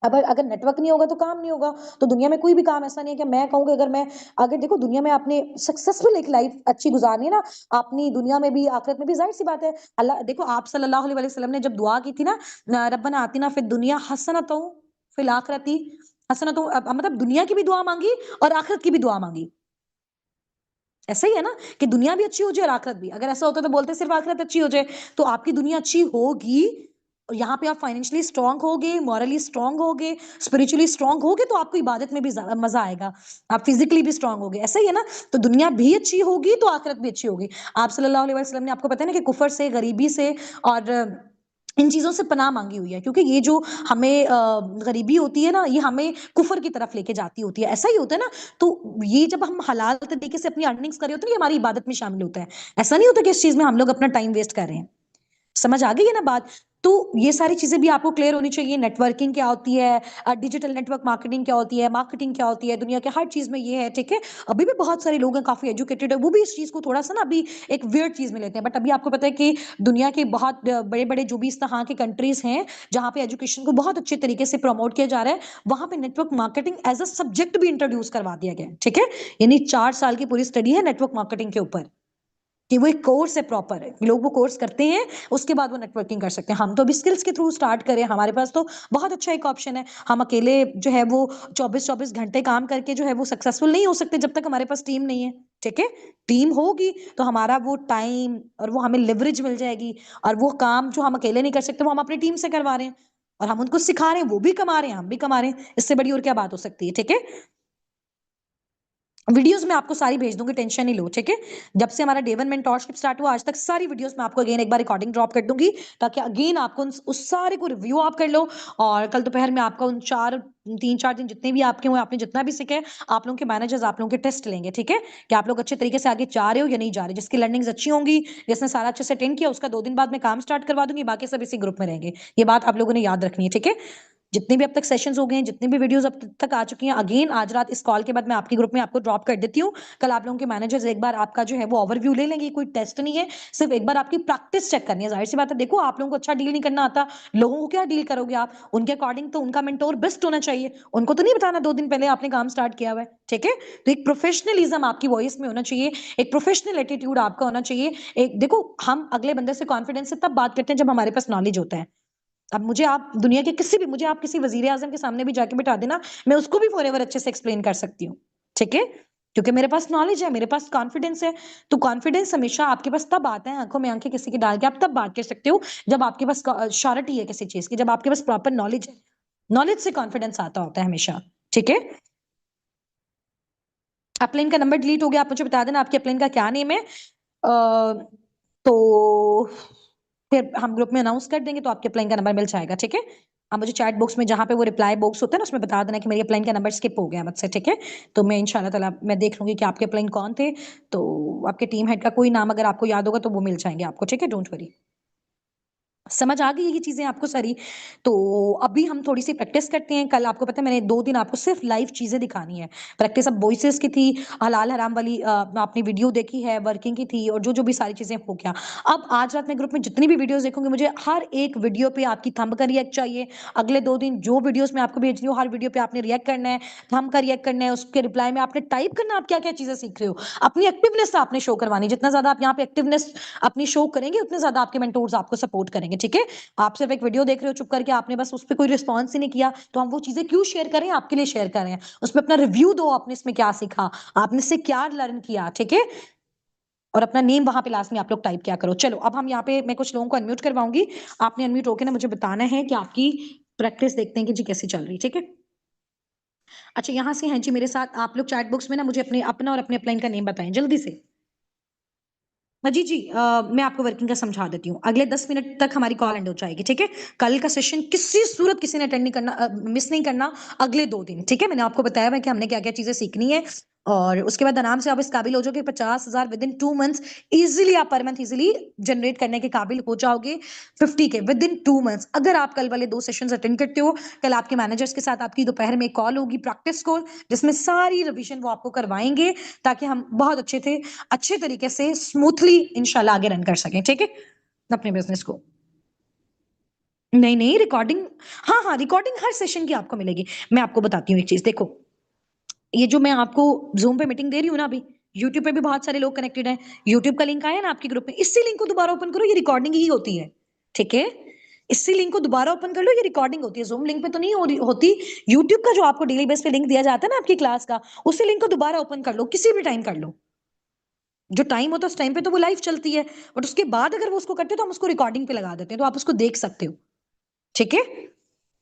S1: अब अगर नेटवर्क नहीं होगा तो काम नहीं होगा। तो दुनिया में कोई भी काम ऐसा नहीं है कि मैं कहूँ कि अगर देखो दुनिया में आपने सक्सेसफुल एक लाइफ अच्छी गुजारनी है ना, अपनी दुनिया में भी आखिरत में भी, जाहिर सी बात है, अल्लाह देखो आप सल्लल्लाहु अलैहि वसल्लम ने जब दुआ की थी ना, रब्बना आतिना फिद दुनिया हसनतों फिल आखिरती हसनतों, मतलब दुनिया की भी दुआ मांगी और आखिरत की भी दुआ मांगी। ऐसा ही है ना कि दुनिया भी अच्छी हो जाए और आखिरत भी। अगर ऐसा होता तो बोलते सिर्फ आखिरत अच्छी हो जाए। तो आपकी दुनिया अच्छी होगी और यहाँ पे आप फाइनेंशियली स्ट्रांग होगे, मॉरली स्ट्रांग होगे, स्पिरिचुअली स्ट्रांग होगे, तो आपको इबादत में भी मजा आएगा। आप फिजिकली भी स्ट्रांग होगे, ऐसा ही है ना? तो दुनिया भी अच्छी होगी तो आखिरत भी अच्छी होगी। आप सल्लल्लाहु अलैहि वसल्लम ने, आपको पता है ना, कि कुफर से, गरीबी से और इन चीजों से पनाह मांगी हुई है, क्योंकि ये जो हमें गरीबी होती है ना, ये हमें कुफर की तरफ लेके जाती होती है। ऐसा ही होता है ना? तो ये जब हम हलाल तरीके से अपनी अर्निंग्स कर रहे होते हैं, ये हमारी इबादत में शामिल होता है। ऐसा नहीं होता कि इस चीज में हम लोग अपना टाइम वेस्ट कर रहे हैं। समझ आ गई है ना बात? तो ये सारी चीजें भी आपको क्लियर होनी चाहिए। नेटवर्किंग क्या होती है, डिजिटल नेटवर्क मार्केटिंग क्या होती है, मार्केटिंग क्या होती है, दुनिया के हर चीज में ये है, ठीक है? अभी भी बहुत सारे लोग हैं काफी एजुकेटेड है, वो भी इस चीज को थोड़ा सा ना अभी एक वियर्ड चीज में लेते हैं। बट अभी आपको पता है कि दुनिया के बहुत बड़े बड़े जो भी इस तरह के कंट्रीज हैं जहां पे एजुकेशन को बहुत अच्छे तरीके से प्रमोट किया जा रहा है, वहां पे network marketing as a subject भी इंट्रोड्यूस करवा दिया गया है, ठीक है? यानी 4 साल की पूरी स्टडी है नेटवर्क मार्केटिंग के ऊपर, कि वो एक कोर्स है, प्रॉपर है, लोग वो कोर्स करते हैं, उसके बाद वो नेटवर्किंग कर सकते हैं। हम तो अभी स्किल्स के थ्रू स्टार्ट करें, हमारे पास तो बहुत अच्छा एक ऑप्शन है। हम अकेले जो है वो 24-24 घंटे काम करके जो है वो सक्सेसफुल नहीं हो सकते जब तक हमारे पास टीम नहीं है, ठीक है? टीम होगी तो हमारा वो टाइम और वो हमें लिवरेज मिल जाएगी, और वो काम जो हम अकेले नहीं कर सकते वो हम अपनी टीम से करवा रहे हैं, और हम उनको सिखा रहे हैं, वो भी कमा रहे हैं, हम भी कमा रहे हैं। इससे बड़ी और क्या बात हो सकती है, ठीक है? वीडियोस मैं आपको सारी भेज दूंगी, टेंशन नहीं लो, ठीक है? जब से हमारा डे 1 मेंटोरशिप स्टार्ट हुआ आज तक सारी वीडियोस मैं आपको अगेन एक बार रिकॉर्डिंग ड्रॉप कर दूंगी, ताकि अगेन आपको उस सारे को रिव्यू आप कर लो। और कल दोपहर में आपका उन 3-4 दिन जितने भी आपके हुए, आपने जितना भी सीखे, आप लोगों के मैनेजर्स आप लोगों के टेस्ट लेंगे, ठीक है? कि आप लोग अच्छे तरीके से आगे जा रहे हो या नहीं जा रहे। जिसकी लर्निंग्स अच्छी होंगी, जिसने सारा अच्छे से अटेंड किया, उसका 2 दिन बाद में काम स्टार्ट करवा दूंगी, बाकी सब इसी ग्रुप में रहेंगे। ये बात आप लोगों ने याद रखनी है, ठीक है? जितने भी अब तक सेशंस हो गए हैं, जितने भी वीडियोस अब तक आ चुकी हैं, अगेन आज रात इस कॉल के बाद मैं आपके ग्रुप में आपको ड्रॉप कर देती हूँ। कल आप लोगों के मैनेजर्स एक बार आपका जो है वो ओवरव्यू ले लेंगे। कोई टेस्ट नहीं है, सिर्फ एक बार आपकी प्रैक्टिस चेक करनी है। जाहिर सी बात है, देखो आप लोगों को अच्छा डील नहीं करना आता, लोगों को क्या डील करोगे आप? उनके अकॉर्डिंग तो उनका मेंटोर बेस्ट होना चाहिए, उनको तो नहीं बताना 2 दिन पहले आपने काम स्टार्ट किया हुआ है, ठीक है? तो एक प्रोफेशनलिज्म आपकी वॉइस में होना चाहिए, एक प्रोफेशनल एटीट्यूड आपका होना चाहिए। एक देखो, हम अगले बंदे से कॉन्फिडेंस से तब बात करते हैं जब हमारे पास नॉलेज होता है। अब मुझे आप दुनिया के किसी भी, मुझे आप किसी वजीर आजम के सामने भी जाके बिठा देना, मैं उसको भी फॉरएवर अच्छे से एक्सप्लेन कर सकती हूँ, ठीक है? क्योंकि मेरे पास नॉलेज है, मेरे पास कॉन्फिडेंस है। तो कॉन्फिडेंस हमेशा आपके पास तब आता है, आंखों में आंखें किसी की डाल के आप तब बात कर सकते हो, जब आपके पास श्योरिटी है किसी चीज की, जब आपके पास प्रॉपर नॉलेज है। नॉलेज से कॉन्फिडेंस आता होता है हमेशा, ठीक है? अपलाइन का नंबर डिलीट हो गया, आप मुझे बता देना आपके अपलाइन का क्या नेम है। तो फिर हम ग्रुप में अनाउंस कर देंगे, तो आपके अपलाइन का नंबर मिल जाएगा, ठीक है? आप मुझे चैट बॉक्स में, जहां पे वो रिप्लाई बॉक्स होता है ना, उसमें बता देना कि मेरी अपलाइन का नंबर स्किप हो गया मुझसे, ठीक है? तो मैं इंशाल्लाह ताला मैं देख लूंगी कि आपके अपलाइन कौन थे। तो आपके टीम हेड का कोई नाम अगर आपको याद होगा तो वो मिल जाएंगे आपको, ठीक है? Don't worry. समझ आ गई ये चीजें आपको सारी? तो अभी हम थोड़ी सी प्रैक्टिस करते हैं। कल आपको पता है मैंने 2 दिन आपको सिर्फ लाइव चीजें दिखानी है। प्रैक्टिस अब वॉइसेस की थी, हलाल हराम वाली आपने वीडियो देखी है, वर्किंग की थी, और जो जो भी सारी चीजें हो गया। अब आज रात में ग्रुप में जितनी भी वीडियोस देखूंगी, मुझे हर एक वीडियो पे आपकी थंब का रिएक्ट चाहिए। अगले 2 दिन जो वीडियोस मैं आपको भेज रही हूँ, हर वीडियो पे आपने रिएक्ट करना है, थंब का रिएक्ट करना है, उसके रिप्लाई में आपने टाइप करना आप क्या क्या चीजें सीख रहे हो। अपनी एक्टिवनेस आपने शो करवानी, जितना ज्यादा आप यहाँ पे एक्टिवनेस अपनी शो करेंगे, उतने ज्यादा आपके मेंटोर्स आपको सपोर्ट करेंगे, ठीक है? आप सिर्फ एक वीडियो देख रहे हो चुप करके, आपने बस उस पर कोई रिस्पॉन्स ही नहीं किया, तो हम वो चीजें क्यों शेयर करें? आपके लिए शेयर करें, उसमें अपना रिव्यू दो, आपने इसमें क्या सीखा, आपने इससे क्या लर्न किया, ठीक है? और अपना नेम वहां पे लास्ट में आप लोग टाइप क्या करो। चलो अब हम यहाँ पे, मैं कुछ लोगों को अनम्यूट करवाऊंगी, आपने अनम्यूट होकर ना मुझे बताना है कि आपकी प्रैक्टिस देखते हैं कि जी कैसी चल रही, ठीक है? अच्छा, यहाँ से हैं जी मेरे साथ आप लोग चैट बॉक्स में ना मुझे अपने अपना और अपने अपलाइन का नेम बताएं जल्दी से। जी जी, मैं आपको वर्किंग का समझा देती हूँ। अगले 10 मिनट तक हमारी कॉल एंड हो जाएगी, ठीक है। कल का सेशन किसी सूरत किसी ने अटेंड नहीं करना, मिस नहीं करना। अगले 2 दिन, ठीक है। मैंने आपको बताया है कि हमने क्या क्या चीजें सीखनी है, और उसके बाद आराम से आप इस काबिल हो जाओगे 50,000 विद इन 2 मंथ्स। इजिली आप पर मंथ इजिली जनरेट करने के काबिल हो जाओगे 50 के विद इन 2 मंथ्स, अगर आप कल वाले 2 सेशंस अटेंड करते हो। कल आपके मैनेजर्स के साथ आपकी दोपहर में कॉल होगी, प्रैक्टिस कॉल, जिसमें सारी रिवीजन वो आपको करवाएंगे, ताकि हम बहुत अच्छे तरीके से स्मूथली इंशाल्लाह आगे रन कर सकें, ठीक है, अपने बिजनेस को। नहीं नहीं, रिकॉर्डिंग, हाँ हाँ, रिकॉर्डिंग हर सेशन की आपको मिलेगी। मैं आपको बताती हूँ एक चीज, देखो, ये जो मैं आपको जूम पे मीटिंग दे रही हूँ ना अभी, यूट्यूब पे भी बहुत सारे लोग कनेक्टेड हैं। यूट्यूब का लिंक आया ना आपके ग्रुप में, इसी लिंक को दोबारा ओपन करो, ये रिकॉर्डिंग ही होती है, ठीक है। इसी लिंक को दोबारा ओपन कर लो, ये रिकॉर्डिंग होती है, जूम लिंक पे तो नहीं होती। यूट्यूब का जो आपको डेली बेस पे लिंक दिया जाता है ना आपकी क्लास का, उसी लिंक को दोबारा ओपन कर लो, किसी भी टाइम कर लो। जो टाइम होता है उस टाइम पे तो वो लाइव चलती है, बट उसके बाद अगर वो उसको करते हैं तो हम उसको रिकॉर्डिंग पे लगा देते हैं, तो आप उसको देख सकते हो, ठीक है।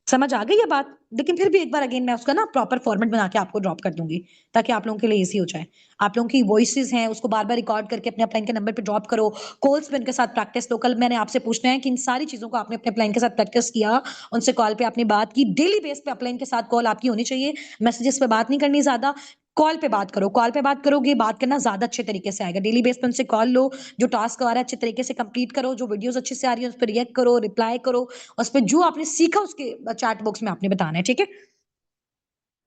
S1: समझ आ गई ये बात? लेकिन फिर भी एक बार अगेन मैं उसका ना प्रॉपर फॉर्मेट बना के आपको ड्रॉप कर दूंगी, ताकि आप लोगों के लिए इजी हो जाए। आप लोगों की वॉइसेस हैं उसको बार बार रिकॉर्ड करके अपने अपलाइन के नंबर पे ड्रॉप करो। कॉल्स पे उनके साथ प्रैक्टिस लो। कल मैंने आपसे पूछना है कि इन सारी चीजों को आपने अपने अपलाइन के साथ प्रैक्टिस किया, उनसे कॉल पे आपने बात की, डेली बेस पे अपलाइन के साथ कॉल आपकी होनी चाहिए। मैसेजेस पे बात नहीं करनी ज्यादा, कॉल पे बात करो। कॉल पे बात करोगे, बात करना ज्यादा अच्छे तरीके से आएगा। डेली बेस पे उनसे कॉल लो, जो टास्क आ रहा है अच्छे तरीके से कंप्लीट करो, जो वीडियोस अच्छे से आ रही है उस पर रिएक्ट करो, रिप्लाई करो, उस पर जो आपने सीखा उसके चैट बॉक्स में आपने बताना है, ठीक है।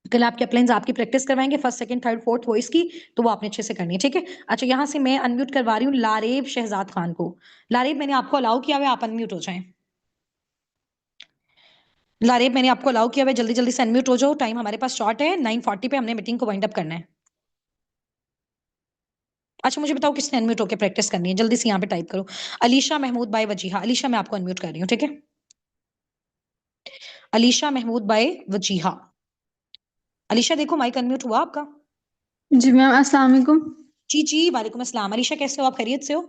S1: कल आपके अपलाइंस आपकी प्रैक्टिस करवाएंगे first second third fourth voice की, तो वो आपने अच्छे से करनी है, ठीक है। अच्छा, यहाँ से मैं अनम्यूट करवा रही हूँ लारेब शहजाद खान को। लारेब, मैंने आपको अलाउ किया हुआ है, आप अनम्यूट हो जाएं। लारेब, मैंने आपको अलाउ किया हुआ है, जल्दी जल्दी से अनम्यूट हो जाओ, टाइम हमारे पास शॉर्ट है, 9:40 पे हमने मीटिंग को वाइंड अप करना है। अच्छा, मुझे बताओ किसने अनम्यूट होकर प्रैक्टिस करनी है, जल्दी से यहाँ पे टाइप करो। अलीशा महमूद बाय वजीहा। अलीशा, मैं आपको अनम्यूट कर रही हूँ, ठीक है। अलीशा महमूद बाय वजीहा। अलीशा, देखो माइक अनम्यूट हुआ आपका।
S2: जी मैम, अस्सलाम वालेकुम।
S1: जी जी, वालेकुम अस्सलाम। अलीशा, कैसे हो आप, खैरियत से हो?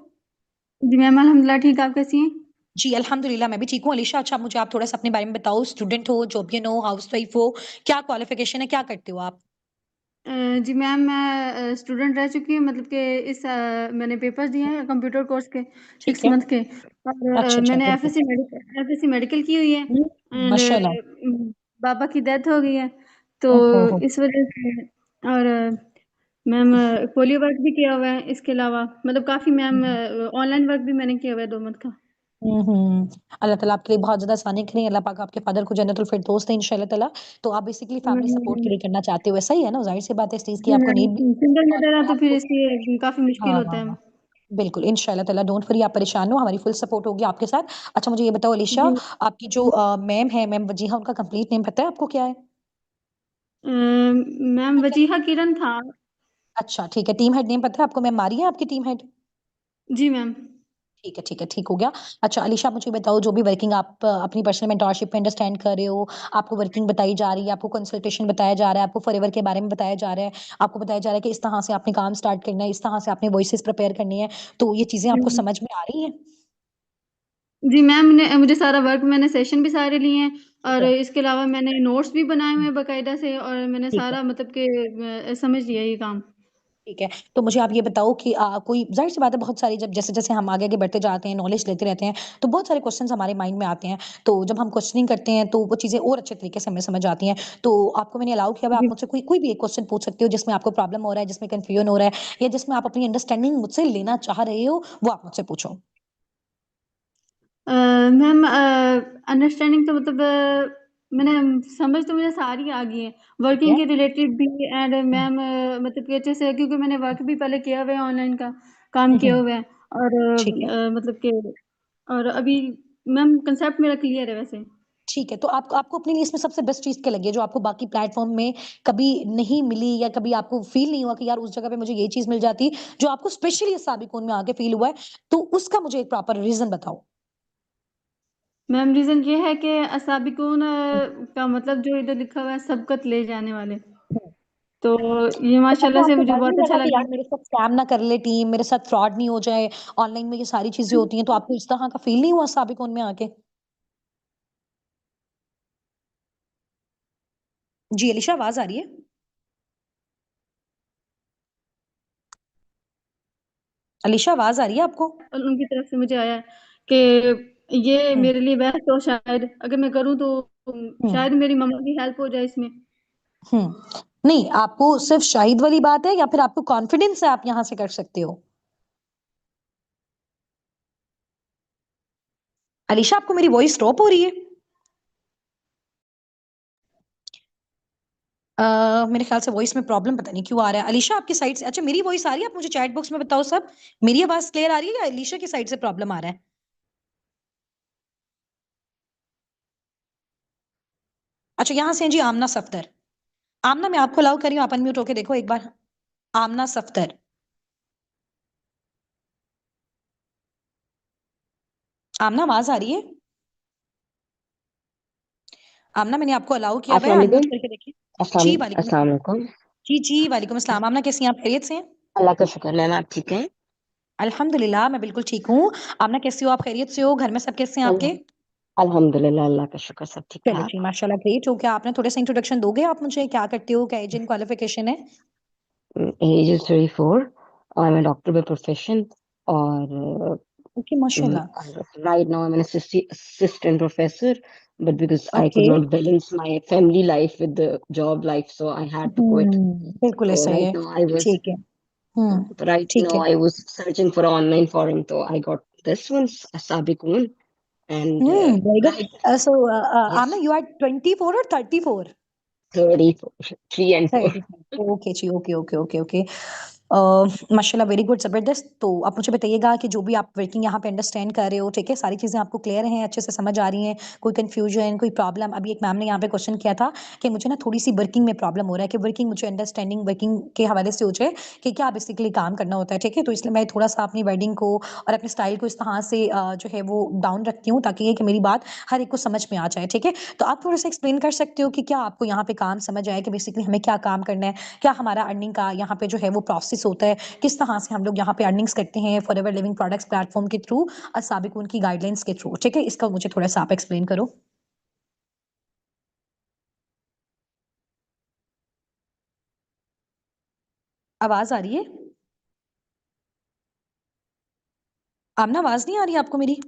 S2: जी मैम, अल्हम्दुलिल्लाह ठीक। आप कैसी हैं?
S1: जी अल्हम्दुलिल्लाह, मैं भी ठीक हूँ। अलीशा, अच्छा मुझे आप थोड़ा सा अपने बारे में बताओ। स्टूडेंट हो, जॉबियन हो, हाउस वाइफ हो, क्या क्वालिफिकेशन है, क्या करते हो आप?
S2: जी मैम, मैं स्टूडेंट रह चुकी हूँ, मतलब कि मैंने पेपर्स दिए हैं कंप्यूटर कोर्स के,
S1: ठीक
S2: 6 मंथ
S1: है।
S2: के। और
S1: अच्छा अच्छा,
S2: मैंने
S1: गुड गुड।
S2: एफएससी मेडिकल की हुई है। एंड
S1: माशाल्लाह।
S2: पापा की डेथ हो गई है, तो
S1: ओहो हो।
S2: इस वजह से। और मैम, पोलियो वर्क भी किया हुआ है इसके अलावा, मतलब काफ़ी मैम, ऑनलाइन वर्क भी मैंने किया हुआ है 2 मंथ का।
S1: अल्लाह ताला आपके लिए बहुत ज्यादा आसानी करें। अल्लाह पाक आपके फादर को जन्नतुल फिरदौस दे इंशाल्लाह ताला। तो आप बेसिकली फैमिली सपोर्ट के लिए करना चाहते हो, ऐसा ही है ना? जाहिर सी बात है, इस चीज की
S2: जी
S1: आपको
S2: मैम,
S1: नीड भी
S2: सिंगल
S1: और
S2: मदर है तो फिर
S1: आपको।
S2: इसलिए काफ़ी मुश्किल
S1: हाँ
S2: होता
S1: हाँ
S2: है।
S1: हाँ, बिल्कुल इंशाल्लाह ताला, डोंट वरी, आप परेशान हो, हमारी फुल सपोर्ट होगी आपके साथ। अच्छा, मुझे ये बताओ अलीशा,
S2: जी
S1: आपकी जो मैम है, मैम वजीहा, उनका कंप्लीट नेम पता है आपको, क्या है?
S2: मैम, वजीहा किरण था।
S1: अच्छा ठीक है, टीम हेड नेम पता है आपको? मैम मारी है आपकी टीम हेड?
S2: जी मैम।
S1: ठीक है ठीक है, ठीक हो गया। अच्छा अलीशा, आप मुझे बताओ, जो भी वर्किंग आप अपनी पर्सनल मेंटोरशिप में अंडरस्टैंड कर रहे हो, आपको वर्किंग बताई जा रही है, आपको कंसल्टेशन बताया जा रहा है, आपको फॉरएवर के बारे में बताया जा रहा है, आपको बताया जा रहा है कि इस तरह से आपने काम स्टार्ट करना है, इस तरह से आपने वॉइसेस प्रिपेयर करनी है, तो ये चीजें आपको
S2: हुँ।
S1: समझ में आ रही हैं?
S2: जी मैम, ने मुझे सारा वर्क, मैंने सेशन भी सारे लिए हैं,
S1: ठीक
S2: और
S1: है।
S2: इसके अलावा मैंने नोट्स भी बनाए हुए हैं बाकायदा से, और मैंने
S1: ठीक है।
S2: सारा मतलब कि समझ लिया ये काम।
S1: ठीक है, तो मुझे आप ये बताओ कि कोई जाहिर सी बात है, बहुत सारी जब जैसे जैसे हम आगे आगे बढ़ते जाते हैं, नॉलेज लेते रहते हैं, तो बहुत सारे क्वेश्चंस हमारे माइंड में आते हैं। तो जब हम क्वेश्चनिंग करते हैं तो वो चीजें और अच्छे तरीके से हमें समझ आती हैं। तो आपको मैंने अलाउ किया हुआ है, आप
S2: जी।
S1: मुझसे कोई कोई भी एक क्वेश्चन पूछ सकते हो, जिसमें आपको प्रॉब्लम हो रहा है, जिसमें कंफ्यूजन हो रहा है, या जिसमें आप अपनी अंडरस्टैंडिंग मुझसे लेना चाह रहे हो, वो आप मुझसे पूछो।
S2: मैम, अंडरस्टैंडिंग तो मतलब मैंने समझ तो मुझे सारी आ गई है,
S1: ठीक
S2: वर्किंग
S1: है।
S2: के रिलेटेड भी। एंड
S1: हम्म
S2: मैम, मतलब कि अच्छे से, क्योंकि मैंने वर्क भी पहले किया हुआ है, ऑनलाइन का काम किया
S1: हम्म,
S2: हुआ है। और
S1: ठीक है।
S2: मतलब कि, और अभी मैम कंसेप्ट मेरा क्लियर है वैसे।
S1: ठीक है, तो आपको आपको अपने लिए इसमें सबसे बेस्ट चीज क्या लगी है, जो आपको बाकी प्लेटफॉर्म में कभी नहीं मिली, या कभी आपको फील नहीं हुआ कि यार उस जगह पे मुझे ये चीज मिल जाती, जो आपको स्पेशली इस साबिकून में आके फील हुआ है, तो उसका मुझे एक प्रॉपर रीजन बताओ।
S2: मैम, रीज़न ये है कि असाबिकून का मतलब जो इधर लिखा हुआ है, सबकत ले जाने वाले।
S1: हम्म।
S2: तो ये
S1: तो
S2: माशाल्लाह
S1: आपको
S2: से
S1: आपको
S2: मुझे
S1: डर नहीं
S2: बहुत अच्छा
S1: लगा कि
S2: लगा।
S1: यार मेरे साथ स्कैम ना कर ले टीम, मेरे साथ फ्रॉड नहीं हो जाए, ऑनलाइन में ये सारी चीजें होती हैं, तो आपको इस तरह का फील नहीं हुआ साबिकून में आके? जी अलीशा, आवाज आ रही है? अलीशा आवाज आ रही है आपको?
S2: और उनकी तरफ से मुझे आया कि ये
S1: हम्म।
S2: मेरे लिए बेस्ट हो, शायद अगर मैं करूँ तो
S1: हम्म।
S2: शायद मेरी मम्मा की हेल्प हो जाए इसमें।
S1: नहीं, आपको सिर्फ शाहिद वाली बात है या फिर आपको कॉन्फिडेंस है आप यहाँ से कर सकते हो? अलीशा, आपको मेरी वॉइस ड्रॉप हो रही है? मेरे ख्याल से वॉइस में प्रॉब्लम पता नहीं क्यों आ रहा है। अलीशा, आपकी साइड से अच्छा मेरी वॉइस आ रही है? आप मुझे चैट बॉक्स में बताओ सब। मेरी आवाज क्लियर आ रही है या अलीशा की साइड से प्रॉब्लम आ रहा है? अच्छा, यहाँ से हैं जी आमना सफ्तर। आमना, मैं आपको अलाउ कर रही हूँ, आप अनम्यूट होके देखो एक बार। आमना सफ्तर। आमना, आवाज आ रही है? आमना, मैंने आपको अलाउ किया हुआ है,
S3: अस्सलाम
S1: अनम्यूट
S3: वालेकुम।
S1: करके देखिए। जी,
S3: अस्सलाम
S1: वालेकुम
S3: अस्सलाम
S1: अस्सलाम।
S3: वालेकुम।
S1: जी जी, वालेकुम अस्सलाम। आमना, कैसी हैं आप? खैरियत से हैं?
S3: अल्लाह का शुक्र। मैम आप ठीक हैं?
S1: अल्हम्दुलिल्लाह, मैं बिल्कुल ठीक हूँ। आमना, कैसी हो आप? खैरियत से हो? घर में सब कैसे हैं आपके?
S3: अल्हम अल्हम्दुलिल्लाह, अल्लाह का शुक्र, सब ठीक
S1: चलो जी,
S3: ठाक।
S1: माशाल्लाह, ग्रेट हो। क्या आपने थोड़ा सा इंट्रोडक्शन दोगे आप मुझे? क्या करते हो? क्या एज इन क्वालिफिकेशन है?
S3: Age is 34। I am a doctor by profession. और
S1: ओके, माशाल्लाह।
S3: Right now I am an assistant professor, but because I
S1: okay.
S3: could not balance my family life with the job life, so I had to quit.
S1: बिल्कुल
S3: So
S1: ऐसा ही है।
S3: right now I was
S1: ठीक है। हम्म।
S3: right
S1: ठीक
S3: now
S1: है।
S3: I was searching for an online forum, so I got this one, Sabiqun, and
S1: very good.
S3: right,
S1: so
S3: yes,
S1: Aamna, you are 24 और 34?
S3: 34, 3 and 4.
S1: 30। ओके जी, ओके ओके ओके ओके। माशाल्लाह, वेरी गुड, जबरदस्त। तो आप मुझे बताइएगा कि जो भी आप वर्किंग यहाँ पे अंडरस्टैंड कर रहे हो, ठीक है, सारी चीजें आपको क्लियर हैं, अच्छे से समझ आ रही हैं? कोई कंफ्यूजन, कोई प्रॉब्लम? अभी एक मैम ने यहाँ पे क्वेश्चन किया था कि मुझे ना थोड़ी सी वर्किंग में प्रॉब्लम हो रहा है, कि वर्किंग मुझे अंडरस्टैंडिंग वर्किंग के हवाले से हो जाए कि क्या बेसिकली काम करना होता है, ठीक है। तो इसलिए मैं थोड़ा सा अपनी वर्डिंग को और अपने स्टाइल को इस तरह से जो है वो डाउन रखती हूँ, ताकि ये कि मेरी बात हर एक को समझ में आ जाए, ठीक है। तो आप थोड़ा सा एक्सप्लेन कर सकते हो कि क्या आपको यहाँ पे काम समझ आए कि बेसिकली हमें क्या काम करना है, क्या हमारा अर्निंग का यहाँ पे जो है वो प्रोसेस होता है, किस तरह से हम लोग यहाँ पे अर्निंग्स करते हैं फॉरएवर लिविंग प्रोडक्ट्स प्लेटफॉर्म के थ्रू और साबिकून की गाइडलाइंस के थ्रू, ठीक है। इसका मुझे थोड़ा सा आप एक्सप्लेन करो। आवाज आ रही है? आमना, आवाज नहीं आ रही आपको मेरी?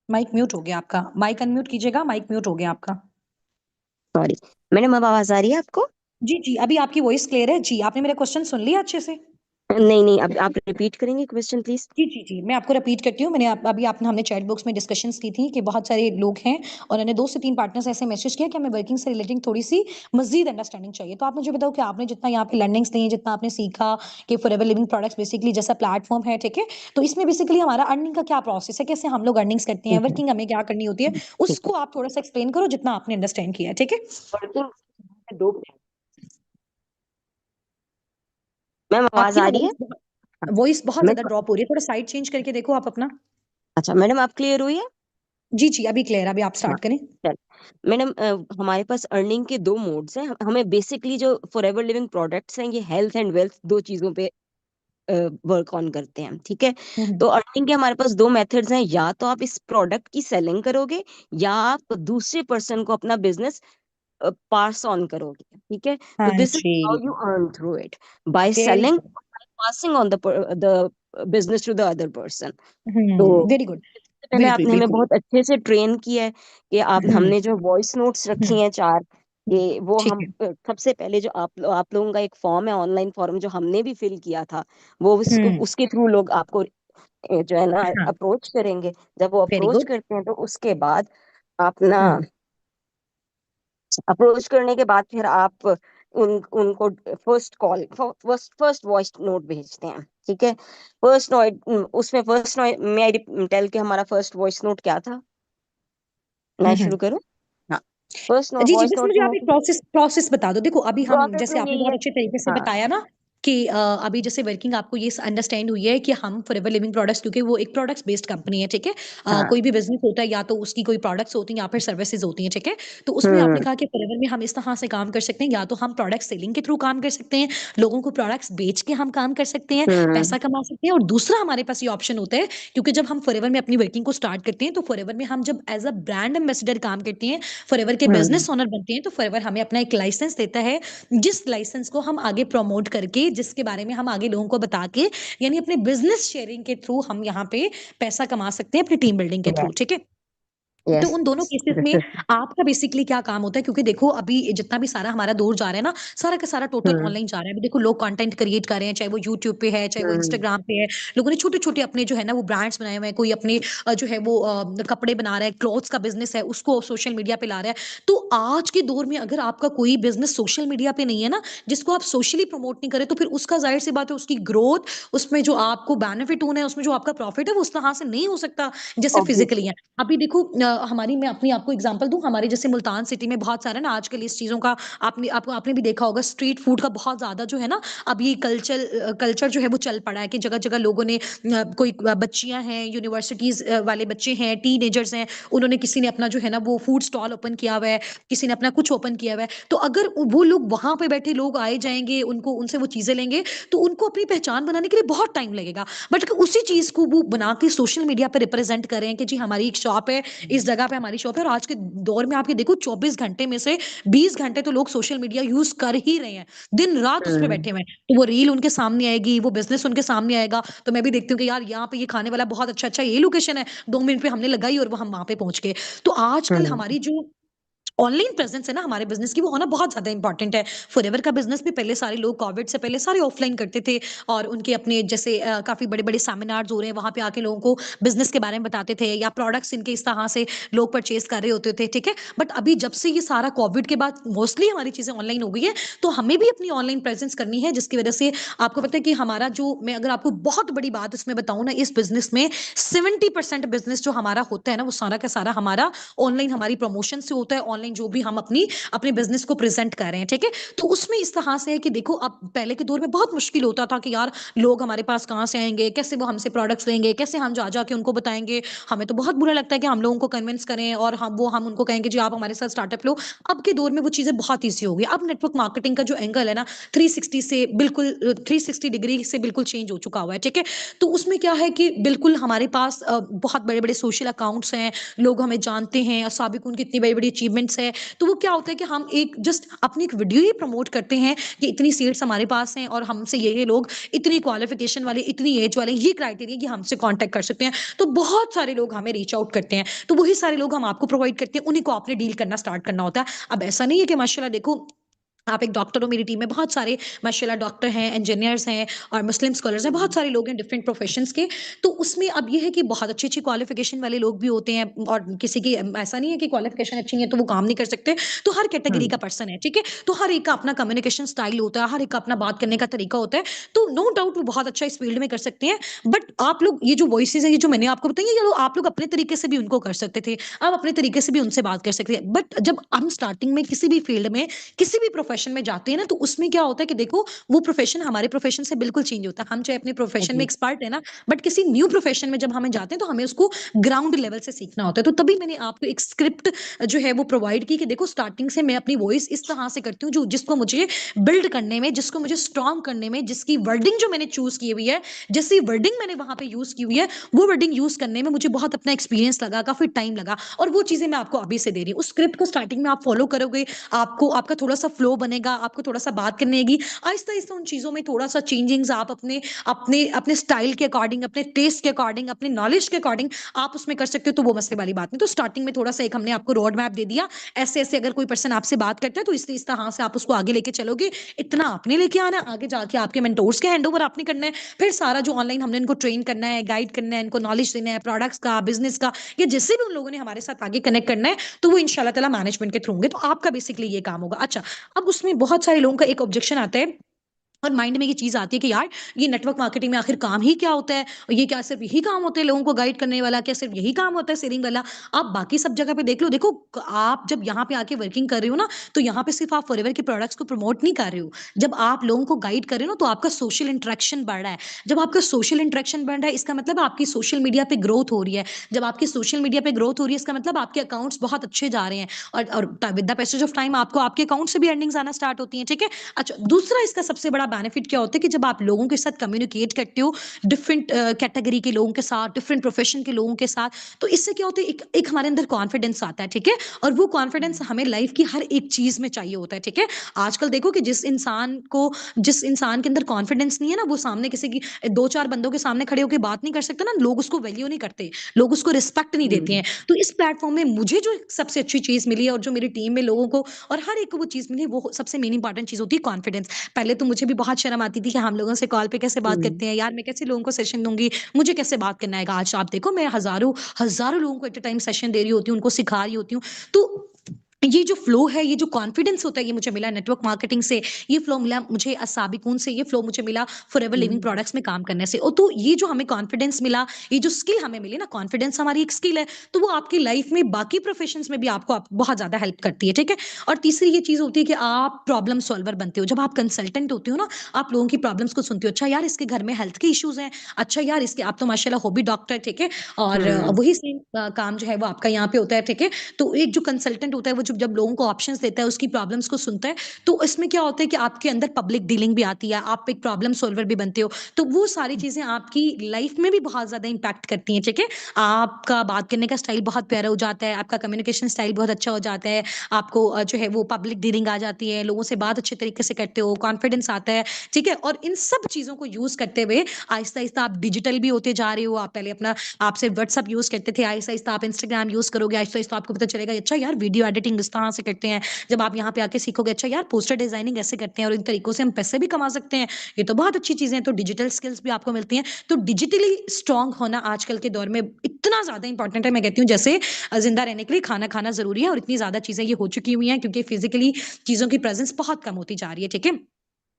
S1: माइक म्यूट हो गया आपका, माइक अनम्यूट कीजिएगा, माइक म्यूट हो गया आपका।
S3: सॉरी मैडम, अब आवाज आ रही है आपको?
S1: जी जी, अभी आपकी वॉइस क्लियर है जी। आपने मेरा क्वेश्चन सुन लिया अच्छे से?
S3: नहीं नहीं, अब आप रिपीट करेंगे क्वेश्चन प्लीज।
S1: जी जी जी, मैं आपको रिपीट करती हूँ। मैंने अभी आपने हमने चैट बॉक्स में डिस्कशंस की थी कि बहुत सारे लोग हैं और उन्होंने 2 से 3 पार्टनर्स ऐसे मैसेज किया कि हमें वर्किंग से रिलेटिंग थोड़ी सी मजीद अंडरस्टैंडिंग चाहिए। तो आप मुझे बताओ कि आपने जितना यहाँ पे लर्निंग्स ली हैं, जितना आपने सीखा कि फॉरएवर लिविंग प्रोडक्ट्स बेसिकली जैसा प्लेटफॉर्म है, ठीक है, तो इसमें बेसिकली हमारा अर्निंग का क्या प्रोसेस है, कैसे हम लोग अर्निंग्स करते हैं, वर्किंग हमें क्या करनी होती है,
S3: ठीक है।
S1: उसको आप थोड़ा सा एक्सप्लेन करो जितना आपने अंडरस्टैंड किया है, ठीक है।
S3: वर्किंग दो। मैम आवाज
S1: आपकी
S3: आ
S1: ना
S3: रही है? हाँ,
S1: वॉइस बहुत
S3: मैं
S1: ज्यादा ड्रॉप हो रही है, थोड़ा साइड चेंज करके देखो आप अपना।
S3: अच्छा मैडम, आप क्लियर हुई है?
S1: जी जी, अभी क्लियर, अभी आप
S3: हाँ,
S1: स्टार्ट करें।
S3: चल मैडम, हमारे पास अर्निंग के दो मोड्स हैं। हमें बेसिकली जो फॉरएवर लिविंग प्रोडक्ट्स हैं, ये हेल्थ एंड वेल्थ दो चीजों पे वर्क ऑन करते हैं, ठीक है।
S1: हम्म।
S3: तो अर्निंग के हमारे पास दो मेथड्स हैं। या तो आप इस प्रोडक्ट की सेलिंग करोगे, या आप दूसरे पर्सन को अपना बिजनेस पास ऑन करोगे, ठीक है। तो
S1: हाँ
S3: दिस इज
S1: जी।
S3: How you earn through it, by
S1: very
S3: selling,
S1: good.
S3: Passing on the business to the other person. तो
S1: वेरी गुड।
S3: सबसे पहले
S1: बिल्कुल
S3: आपने हमें
S1: बिल्कुल।
S3: बहुत अच्छे से ट्रेन किया है कि आप
S1: हम्म।
S3: हमने जो वॉइस नोट्स रखी
S1: हम्म।
S3: हैं चार, कि वो
S1: ठीक
S3: हम
S1: है।
S3: सबसे पहले जो आप लोगों का एक फॉर्म है, ऑनलाइन फॉर्म, जो हमने भी फिल किया था, वो
S1: हम्म।
S3: उसके थ्रू लोग आपको जो है ना
S1: हाँ।
S3: अप्रोच करेंगे। जब वो
S1: वेरी
S3: अप्रोच
S1: गुड।
S3: करते हैं तो उसके बाद आप ना
S1: हम्म।
S3: अप्रोच करने के बाद फिर आप उनको first call, first voice note भेजते हैं, ठीक है। फर्स्ट नोट, उसमें फर्स्ट नोट में आई टेल के हमारा फर्स्ट वॉइस नोट क्या था। मैं
S1: हम्म।
S3: शुरू करूँ? हाँ, फर्स्ट
S1: जी जी,
S3: वॉइस
S1: बस
S3: नोट
S1: मुझे
S3: में
S1: आप एक प्रोसेस प्रोसेस बता दो। देखो, अभी हम
S3: प्रोसेस
S1: जैसे
S3: में
S1: आपने
S3: यही
S1: बहुत
S3: है।
S1: अच्छे तरीके से
S3: हाँ
S1: बताया ना कि अभी जैसे वर्किंग आपको ये अंडरस्टैंड हुई है कि हम फॉरएवर लिविंग प्रोडक्ट्स, क्योंकि वो एक प्रोडक्ट्स बेस्ड कंपनी है, ठीक है।
S3: हाँ।
S1: कोई भी बिजनेस होता है या तो उसकी कोई प्रोडक्ट्स होती हैं या फिर सर्विसेज होती हैं, ठीक है। तो उसमें आपने
S3: हम्म
S1: कहा कि फॉरएवर में हम इस तरह से काम कर सकते हैं, या तो हम प्रोडक्ट सेलिंग के थ्रू काम कर सकते हैं, लोगों को प्रोडक्ट्स बेच के हम काम कर सकते हैं,
S3: हम्म
S1: पैसा कमा सकते हैं, और दूसरा हमारे पास ये ऑप्शन होता है, क्योंकि जब हम फॉरएवर में अपनी वर्किंग को स्टार्ट करते हैं तो फॉरएवर में हम जब एज अ ब्रांड एम्बेसडर काम करते हैं, फॉरएवर के
S3: हम्म
S1: बिजनेस ओनर बनते हैं, तो फॉरएवर हमें अपना एक लाइसेंस देता है, जिस लाइसेंस को हम आगे प्रमोट करके जिसके बारे में हम आगे लोगों को बता के यानी अपने बिजनेस शेयरिंग के थ्रू हम यहाँ पे पैसा कमा सकते हैं अपनी टीम बिल्डिंग के थ्रू, ठीक है। तो
S3: यस
S1: उन दोनों केसेस में आपका बेसिकली क्या काम होता है, क्योंकि देखो अभी जितना भी सारा हमारा दौर जा रहा है ना, सारा का सारा टोटल ऑनलाइन जा रहा है। अभी देखो लोग कंटेंट क्रिएट कर रहे हैं, चाहे वो यूट्यूब पे है, चाहे वो इंस्टाग्राम पे है। लोगों ने छोटे छोटे अपने जो है ना वो ब्रांड्स बनाए हुए हैं, कोई अपने जो है वो कपड़े बना रहा है, क्लॉथ्स का बिजनेस है, उसको सोशल मीडिया पे ला रहा है। तो आज के दौर में अगर आपका कोई बिजनेस सोशल मीडिया पे नहीं है ना, जिसको आप सोशली प्रमोट नहीं करें, तो फिर उसका जाहिर सी बात है उसकी ग्रोथ, उसमें जो आपको बेनिफिट होना है, उसमें जो आपका प्रॉफिट है, वो उस तरह से नहीं हो सकता जैसे फिजिकली है। अभी देखो हमारी मैं अपनी आपको एग्जांपल दूं, हमारे जैसे मुल्तान सिटी में बहुत सारा ना आजकल इस चीजों का आपने भी देखा होगा, स्ट्रीट फूड का बहुत ज्यादा जो है ना अभी कल्चर जो है वो चल पड़ा है कि जगह जगह लोगों ने कोई बच्चियां हैं, यूनिवर्सिटीज वाले बच्चे हैं, टीनेजर्स हैं, उन्होंने किसी ने अपना जो है ना वो फूड स्टॉल ओपन किया हुआ है, किसी ने अपना कुछ ओपन किया हुआ है। तो अगर वो लोग वहां पे बैठे लोग आए जाएंगे, उनको उनसे वो चीजें लेंगे, तो उनको अपनी पहचान बनाने के लिए बहुत टाइम लगेगा। बट उसी चीज को वो बना के सोशल मीडिया पर रिप्रेजेंट करें कि जी हमारी एक शॉप है, इस जगह पे हमारी शॉप है। और आज के दौर में आपके देखो 24 घंटे में से 20 घंटे तो लोग सोशल मीडिया यूज कर ही रहे हैं, दिन रात उस पर बैठे हुए हैं। तो वो रील उनके सामने आएगी, वो बिजनेस उनके सामने आएगा, तो मैं भी देखती हूँ कि यार यहाँ पे ये खाने वाला बहुत अच्छा अच्छा ये लोकेशन है, 2 मिनट पे हमने लगाई और वो हम वहां पे पहुंच गए। तो आजकल हमारी जो ऑनलाइन प्रेजेंस है ना हमारे बिजनेस की, वो होना बहुत ज्यादा इंपॉर्टेंट है। फॉरएवर का बिजनेस भी पहले सारे लोग कोविड से पहले सारे ऑफलाइन करते थे, और उनके अपने जैसे काफी बड़े बड़े सेमिनार्स हो रहे हैं, वहां पे आके लोगों को बिजनेस के बारे में बताते थे, या प्रोडक्ट्स इनके इस तरह से लोग परचेज कर रहे होते थे, ठीक है। बट अभी जब से ये सारा कोविड के बाद मोस्टली हमारी चीजें ऑनलाइन हो गई है, तो हमें भी अपनी ऑनलाइन प्रेजेंस करनी है, जिसकी वजह से आपको पता है कि हमारा जो, मैं अगर आपको बहुत बड़ी बात इसमें बताऊं ना, इस बिजनेस में 70% बिजनेस जो हमारा होता है ना, वो सारा का सारा हमारा ऑनलाइन हमारी प्रमोशन से होता है, ऑनलाइन जो भी हम अपने बिजनेस को प्रेजेंट कर रहे हैं, ठीक है। तो उसमें इस तरह से है कि देखो अब पहले के दौर में बहुत मुश्किल होता था कि यार लोग हमारे पास कहां से आएंगे, कैसे वो हमसे प्रोडक्ट्स लेंगे, कैसे हम जा जाके उनको बताएंगे। हमें तो बहुत बुरा लगता है कि हम लोगों को कन्विंस करें और हम उनको कहेंगे जी आप हमारे साथ स्टार्टअप लो। अब के दौर में वो चीजें बहुत ईजी हो गई। अब नेटवर्क मार्केटिंग का जो एंगल है ना, 360 से बिल्कुल 360 डिग्री से बिल्कुल चेंज हो चुका हुआ है, ठीक है। तो उसमें क्या है कि बिल्कुल हमारे पास बहुत बड़े बड़े सोशल अकाउंट्स हैं, लोग हमें जानते हैं, साबिक उनकी इतनी बड़ी बड़ी अचीवमेंट्स है। तो वो क्या होता है कि हम एक जस्ट अपनी एक वीडियो ही प्रमोट करते हैं कि इतनी सीट्स हमारे पास हैं, और हमसे ये लोग इतनी क्वालिफिकेशन वाले, इतनी एज वाले, ये क्राइटेरिया कि हमसे कांटेक्ट कर सकते हैं। तो बहुत सारे लोग हमें रीच आउट करते हैं, तो वही सारे लोग हम आपको प्रोवाइड करते हैं, उन्हीं को आपने डील करना स्टार्ट करना होता है। अब ऐसा नहीं है कि माशाल्लाह देखो आप एक डॉक्टर हो, मेरी टीम में बहुत सारे माशाल्लाह डॉक्टर हैं, इंजीनियर्स हैं, और मुस्लिम स्कॉलर्स हैं, बहुत सारे लोग हैं डिफरेंट प्रोफेशंस के। तो उसमें अब ये है कि बहुत अच्छी अच्छी क्वालिफिकेशन वाले लोग भी होते हैं, और किसी की ऐसा नहीं है कि क्वालिफिकेशन अच्छी है तो वो काम नहीं कर सकते। तो हर कैटेगरी का पर्सन है, ठीक है। तो हर एक का अपना कम्युनिकेशन स्टाइल होता है, हर एक का अपना बात करने का तरीका होता है। तो नो डाउट वो बहुत अच्छा इस फील्ड में कर सकते हैं। बट आप लोग ये जो वॉइसेज है, ये जो मैंने आपको बताई, ये आप लोग अपने तरीके से भी उनको कर सकते थे, आप अपने तरीके से भी उनसे बात कर सकते हैं। बट जब हम स्टार्टिंग में किसी भी फील्ड में, किसी भी प्रोफेशन में जाते हैं ना, तो उसमें क्या होता है कि देखो वो प्रोफेशन हमारे प्रोफेशन से बिल्कुल चेंज होता है। हम चाहे अपने प्रोफेशन में एक्सपर्ट है ना, बट किसी न्यू प्रोफेशन में जब हमें जाते हैं तो हमें उसको ग्राउंड लेवल से सीखना होता है। तो तभी मैंने आपको एक स्क्रिप्ट जो है वो प्रोवाइड की कि देखो स्टार्टिंग से मैं अपनी वॉइस इस तरह से करती हूँ, जो जिसको मुझे बिल्ड करने में, जिसको मुझे स्ट्रॉन्ग करने में, जिसकी वर्डिंग जो मैंने चूज की हुई है, जैसी वर्डिंग मैंने वहां पे यूज की हुई है, वो वर्डिंग यूज करने में मुझे बहुत अपना एक्सपीरियंस लगा, काफी टाइम लगा, और वो चीजें मैं आपको अभी से दे रही हूँ। उस स्क्रिप्ट को स्टार्टिंग में आप फॉलो करोगे, आपको आपका थोड़ा सा फ्लो बनेगा, आपको थोड़ा सा बात करने की आहिस्ता आहिस्ता उन चीजों में थोड़ा सा चेंजिंग्स आप अपने अपने अपने स्टाइल के अकॉर्डिंग, अपने टेस्ट के अकॉर्डिंग, अपने नॉलेज के अकॉर्डिंग आप उसमें कर सकते हो। तो वो मसले वाली बात नहीं। तो स्टार्टिंग में थोड़ा सा एक हमने आपको रोड मैप दे दिया, ऐसे ऐसे अगर कोई पर्सन आपसे बात करता है तो इस तरह से आप उसको आगे लेके चलोगे, इतना आपने लेके आना है, आगे जाके आपके मेंटोर्स के हैंड ओवर आपने करना है। फिर सारा जो ऑनलाइन हमने इनको ट्रेन करना है, गाइड करना है, इनको नॉलेज देना है प्रोडक्ट्स का, बिजनेस का, या जिससे भी उन लोगों ने हमारे साथ आगे कनेक्ट करना है, तो वो इंशाल्लाह ताला मैनेजमेंट के थ्रू होंगे। तो आपका बेसिकली ये काम होगा। अच्छा, अब उसमें बहुत सारे लोगों का एक ऑब्जेक्शन आता है, और माइंड में ये चीज आती है कि यार ये नेटवर्क मार्केटिंग में आखिर काम ही क्या होता है, और ये क्या सिर्फ यही काम होता है लोगों को गाइड करने वाला, क्या सिर्फ यही काम होता है सेलिंग वाला। आप बाकी सब जगह पे देख लो, देखो आप जब यहाँ पे आके वर्किंग कर रहे हो ना, तो यहाँ पे सिर्फ आप फॉरएवर के प्रोडक्ट्स को प्रमोट नहीं कर रहे हो, जब आप लोगों को गाइड कर रहे हो ना, तो आपका सोशल इंटरेक्शन बढ़ रहा है। जब आपका सोशल इंटरेक्शन बढ़ रहा है, इसका मतलब आपकी सोशल मीडिया पे ग्रोथ हो रही है। जब आपकी सोशल मीडिया पे ग्रोथ हो रही है, इसका मतलब आपके अकाउंट्स बहुत अच्छे जा रहे हैं, और with the passage of time आपको आपके अकाउंट से भी अर्निंग्स आना स्टार्ट होती है, ठीक है। अच्छा, दूसरा इसका सबसे बड़ा बेनिफिट क्या होता है कि जब आप लोगों के साथ कम्युनिकेट करते हो, डिफरेंट कैटेगरी के लोगों के साथ, डिफरेंट प्रोफेशन के लोगों के साथ, तो इससे क्या होता है, एक एक हमारे अंदर कॉन्फिडेंस आता है, ठीक है। और वो कॉन्फिडेंस हमें लाइफ की हर एक चीज में चाहिए होता है, ठीक है। आजकल देखो कि जिस इंसान के अंदर कॉन्फिडेंस नहीं है ना, वो सामने किसी की दो चार बंदों के सामने खड़े होकर बात नहीं कर सकता ना, लोग उसको वैल्यू नहीं करते, लोग उसको रिस्पेक्ट नहीं देते हैं। तो इस प्लेटफॉर्म में मुझे जो सबसे अच्छी चीज मिली है, और जो मेरी टीम में लोगों को और हर एक को वो चीज मिली, वो सबसे मेन इंपॉर्टेंट चीज होती है कॉन्फिडेंस। पहले तो मुझे भी बहुत शर्म आती थी कि हम लोगों से कॉल पे कैसे बात करते हैं, यार मैं कैसे लोगों को सेशन दूंगी, मुझे कैसे बात करना है। आज आप देखो, मैं हजारों हजारों लोगों को एट अ टाइम सेशन दे रही होती हूँ, उनको सिखा रही होती हूँ। तो ये जो फ्लो है, ये जो कॉन्फिडेंस होता है, ये मुझे मिला नेटवर्क मार्केटिंग से, ये फ्लो मिला मुझे असाबिकून से, ये फ्लो मुझे मिला फॉरएवर लिविंग प्रोडक्ट्स में काम करने से। और तो ये जो हमें कॉन्फिडेंस मिला, ये जो स्किल हमें मिली ना, कॉन्फिडेंस हमारी एक स्किल है, तो वो आपकी लाइफ में बाकी प्रोफेशंस में भी आपको बहुत ज्यादा हेल्प करती है, ठीक है। और तीसरी ये चीज होती है कि आप प्रॉब्लम सॉल्वर बनते हो। जब आप कंसल्टेंट होते हो ना, आप लोगों की प्रॉब्लम्स को सुनते हो, अच्छा यार इसके घर में हेल्थ के इश्यूज हैं, अच्छा यार इसके, आप तो माशाल्लाह हो भी डॉक्टर, ठीक है। और वही सेम काम जो है वो आपका यहाँ पे होता है, ठीक है। तो एक जो कंसल्टेंट होता है, वो जब लोगों को ऑप्शंस देता है, उसकी प्रॉब्लम्स को सुनता है, तो इसमें क्या होता है कि आपके अंदर पब्लिक डीलिंग भी आती है, आप एक प्रॉब्लम सॉल्वर भी बनते हो। तो वो सारी चीजें आपकी लाइफ में भी बहुत ज्यादा इंपैक्ट करती हैं, ठीक है। आपका बात करने का स्टाइल बहुत प्यारा हो जाता है, आपका कम्युनिकेशन स्टाइल बहुत अच्छा हो जाता है, आपको जो है वो पब्लिक डीलिंग आ जाती है, लोगों से बात अच्छे तरीके से करते हो, कॉन्फिडेंस आता है, ठीक है। और इन सब चीजों को यूज करते हुए आहिस्ता आहिस्ता आप डिजिटल भी होते जा रहे हो। आप पहले अपना, आप सिर्फ व्हाट्सअप यूज करते थे, आहिस्ता आहिस्ता आप इंस्टाग्राम यूज करोगे, आहिस्ता आहिस्ता आपको पता चलेगा अच्छा यार वीडियो एडिटिंग इस तरह से करते हैं। जब आप यहाँ पे आके सीखोगे, अच्छा यार पोस्टर डिजाइनिंग ऐसे करते हैं और इन तरीकों से हम पैसे भी कमा सकते हैं, ये तो बहुत अच्छी चीजें हैं। तो डिजिटल स्किल्स भी आपको मिलती हैं। तो डिजिटली स्ट्रांग होना आजकल के दौर में इतना ज्यादा इंपॉर्टेंट है, मैं कहती हूँ जैसे जिंदा रहने के लिए खाना खाना जरूरी है। और इतनी ज्यादा चीजें ये हो चुकी हुई हैं क्योंकि फिजिकली चीजों की प्रेजेंस बहुत कम होती जा रही है, ठीक है।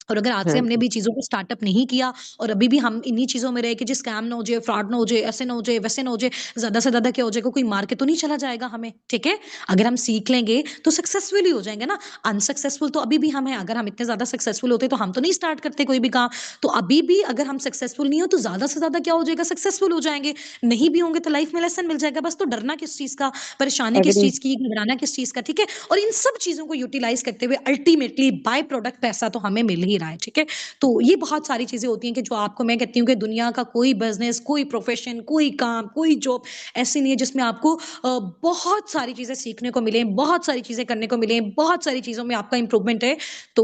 S1: और अगर आज से हमने भी चीज़ों को स्टार्टअप नहीं किया और अभी भी हम इन्हीं चीज़ों में रहे कि जी स्कैम ना हो जाए, फ्रॉड ना हो जाए, ऐसे ना हो जाए, वैसे ना हो जाए, ज़्यादा से ज़्यादा क्या हो जाएगा, कोई मार के तो नहीं चला जाएगा हमें, ठीक है? अगर हम सीख लेंगे तो सक्सेसफुल ही हो जाएंगे ना। अनसक्सेसफुल तो अभी भी हम हैं। अगर हम इतने ज़्यादा सक्सेसफुल होते तो हम तो नहीं स्टार्ट करते कोई भी काम। तो अभी भी अगर हम सक्सेसफुल नहीं हो तो ज़्यादा से ज़्यादा क्या हो जाएगा, सक्सेसफुल हो जाएंगे। नहीं भी होंगे तो लाइफ में लेसन मिल जाएगा। बस तो डरना किस चीज़ का, परेशानी किस
S3: एग्री।
S1: चीज़ की, घबराना किस चीज़ का, ठीक है? और इन सब चीज़ों को यूटिलाइज करते हुए अल्टीमेटली बाय प्रोडक्ट पैसा तो हमें मिल ही रहा है, ठीक है? तो ये बहुत सारी चीज़ें होती हैं कि जो आपको, मैं कहती हूँ कि दुनिया का कोई बिज़नेस, कोई प्रोफ़ेशन, कोई काम, कोई जॉब ऐसी नहीं है जिसमें आपको बहुत सारी चीज़ें सीखने को मिलें, बहुत सारी चीज़ें करने को मिलें, बहुत सारी चीज़ों में आपका इम्प्रूवमेंट है। तो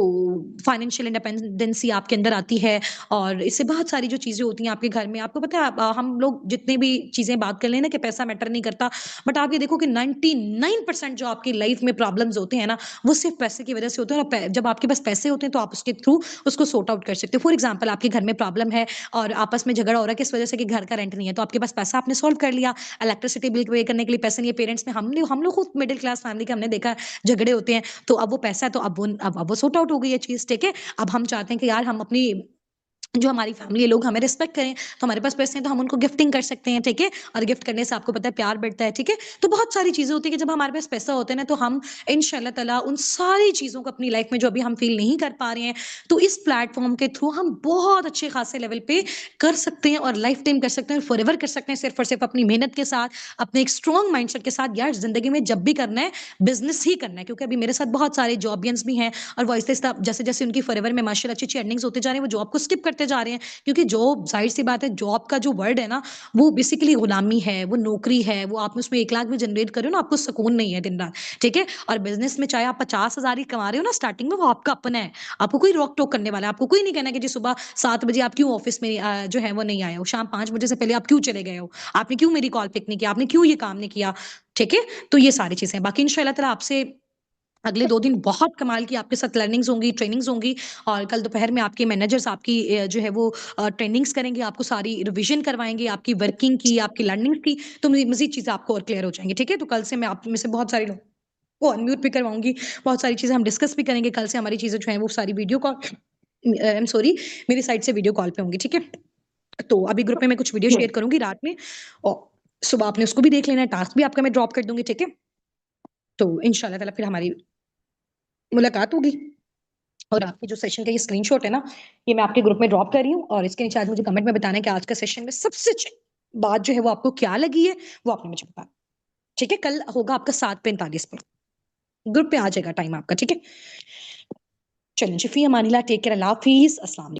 S1: फाइनेंशियल इंडिपेंडेंसी आपके अंदर आती है। और इससे बहुत सारी जो चीज़ें होती हैं आपके घर में, आपको पता है हम लोग जितने भी चीज़ें बात कर लें ना कि पैसा मैटर नहीं करता, बट आप ये देखो कि 99% जो आपकी लाइफ़ में प्रॉब्लम्स होते हैं ना, वो सिर्फ़ पैसे की वज़ह से होते हैं। और जब आपके पास पैसे होते हैं तो आप उसके थ्रू उसको सॉर्ट आउट कर सकते हो। फॉर एग्जांपल आपके घर में प्रॉब्लम है और आपस में झगड़ा हो रहा है किस वजह से कि घर का रेंट नहीं है, तो आपके पास पैसा, आपने सॉल्व कर लिया। इलेक्ट्रिसिटी बिल पे करने के लिए पैसे नहीं है, पेरेंट्स में हम लोग खुद मिडिल क्लास फैमिली के हमने देखा झगड़े होते हैं, तो अब वो पैसा है तो अब वो सॉर्ट आउट हो गई है चीज, ठीक है। अब हम चाहते हैं कि यार हम अपनी जो हमारी फैमिली है, लोग हमें रिस्पेक्ट करें, तो हमारे पास पैसे हैं तो हम उनको गिफ्टिंग कर सकते हैं, ठीक है। और गिफ्ट करने से आपको पता है प्यार बढ़ता है, ठीक है। तो बहुत सारी चीजें होती है कि जब हमारे पास पैसा होता है ना, तो हम इंशाल्लाह ताला उन सारी चीजों को अपनी लाइफ में जो अभी हम फील नहीं कर पा रहे हैं, तो इस प्लेटफॉर्म के थ्रू हम बहुत अच्छे खासे लेवल पे कर सकते हैं और लाइफ टाइम कर सकते हैं, फॉरएवर कर सकते हैं, सिर्फ और सिर्फ अपनी मेहनत के साथ, अपने एक स्ट्रॉन्ग माइंडसेट के साथ। यार जिंदगी में जब भी करना है बिजनेस ही करना है, क्योंकि अभी मेरे साथ बहुत सारे जॉबियंस भी हैं और वो आहिस्ता आहिस्ता जैसे जैसे उनकी फॉरएवर में माशाल्लाह अच्छी अच्छी अर्निंग्स होते जा रहे हैं, वो जॉब को स्किप करते जा रहे हैं। क्योंकि जॉब, जाहिर सी बात है, जॉब का जो वर्ड है ना, वो बेसिकली गुलामी है, वो नौकरी है, वो आप उसमें 1 लाख भी जनरेट करो ना, आपको सुकून नहीं है दिन रात, ठीक है। और बिजनेस में चाहे आप 50,000 ही कमा रहे हो ना स्टार्टिंग में, वो आपका अपना है, आपको कोई रोक टोक करने वाला है। आपको कोई नहीं कहना कि जी सुबह 7 बजे आप क्यों ऑफिस में जो है वो नहीं आए हो, शाम 5 बजे से पहले आप क्यों चले गए हो, आपने क्यों मेरी कॉल पिक नहीं किया, आपने क्यों ये काम नहीं किया, ठीक है। तो ये सारी चीजें बाकी इंशाल्लाह ताला आपसे अगले 2 दिन बहुत कमाल की आपके साथ लर्निंग्स होंगी, ट्रेनिंग्स होंगी। और कल दोपहर में आपके मैनेजर्स आपकी जो है वो ट्रेनिंग्स करेंगे, आपको सारी रिवीजन करवाएँगे, आपकी वर्किंग की, आपकी लर्निंग की, तो मज़ीद चीज़ें आपको और क्लियर हो जाएँगी, ठीक है? तो कल से मैं आप में से बहुत सारे लोग को अनम्यूट भी करवाऊँगी, बहुत सारी चीज़ें हम डिस्कस भी करेंगे। कल से हमारी चीज़ें जो हैं वो सारी video call I am sorry, मेरी साइड से वीडियो कॉल पे होंगी, ठीक है? तो अभी ग्रुप में मैं कुछ वीडियो शेयर करूँगी रात में और सुबह आपने उसको भी देख लेना है, टास्क भी आपका मैं ड्रॉप कर दूँगी, ठीक है? तो इंशाल्लाह ताला फिर हमारी मुलाकात होगी। और आपके जो सेशन का ये स्क्रीनशॉट है ना, ये मैं आपके ग्रुप में ड्रॉप कर रही हूँ और इसके नीचे आज मुझे कमेंट में बताना है कि आज का सेशन में सबसे अच्छी बात जो है वो आपको क्या लगी है, वो आपने मुझे बताना। ठीक है? कल होगा आपका 7:45 पे। ग्रुप पे आ जाएगा टाइम आपका, ठीक है? चलें शिफी अमानिल्लाह, टेक केयर, अल्लाह हाफिज़, अस्सलाम वालेकुम।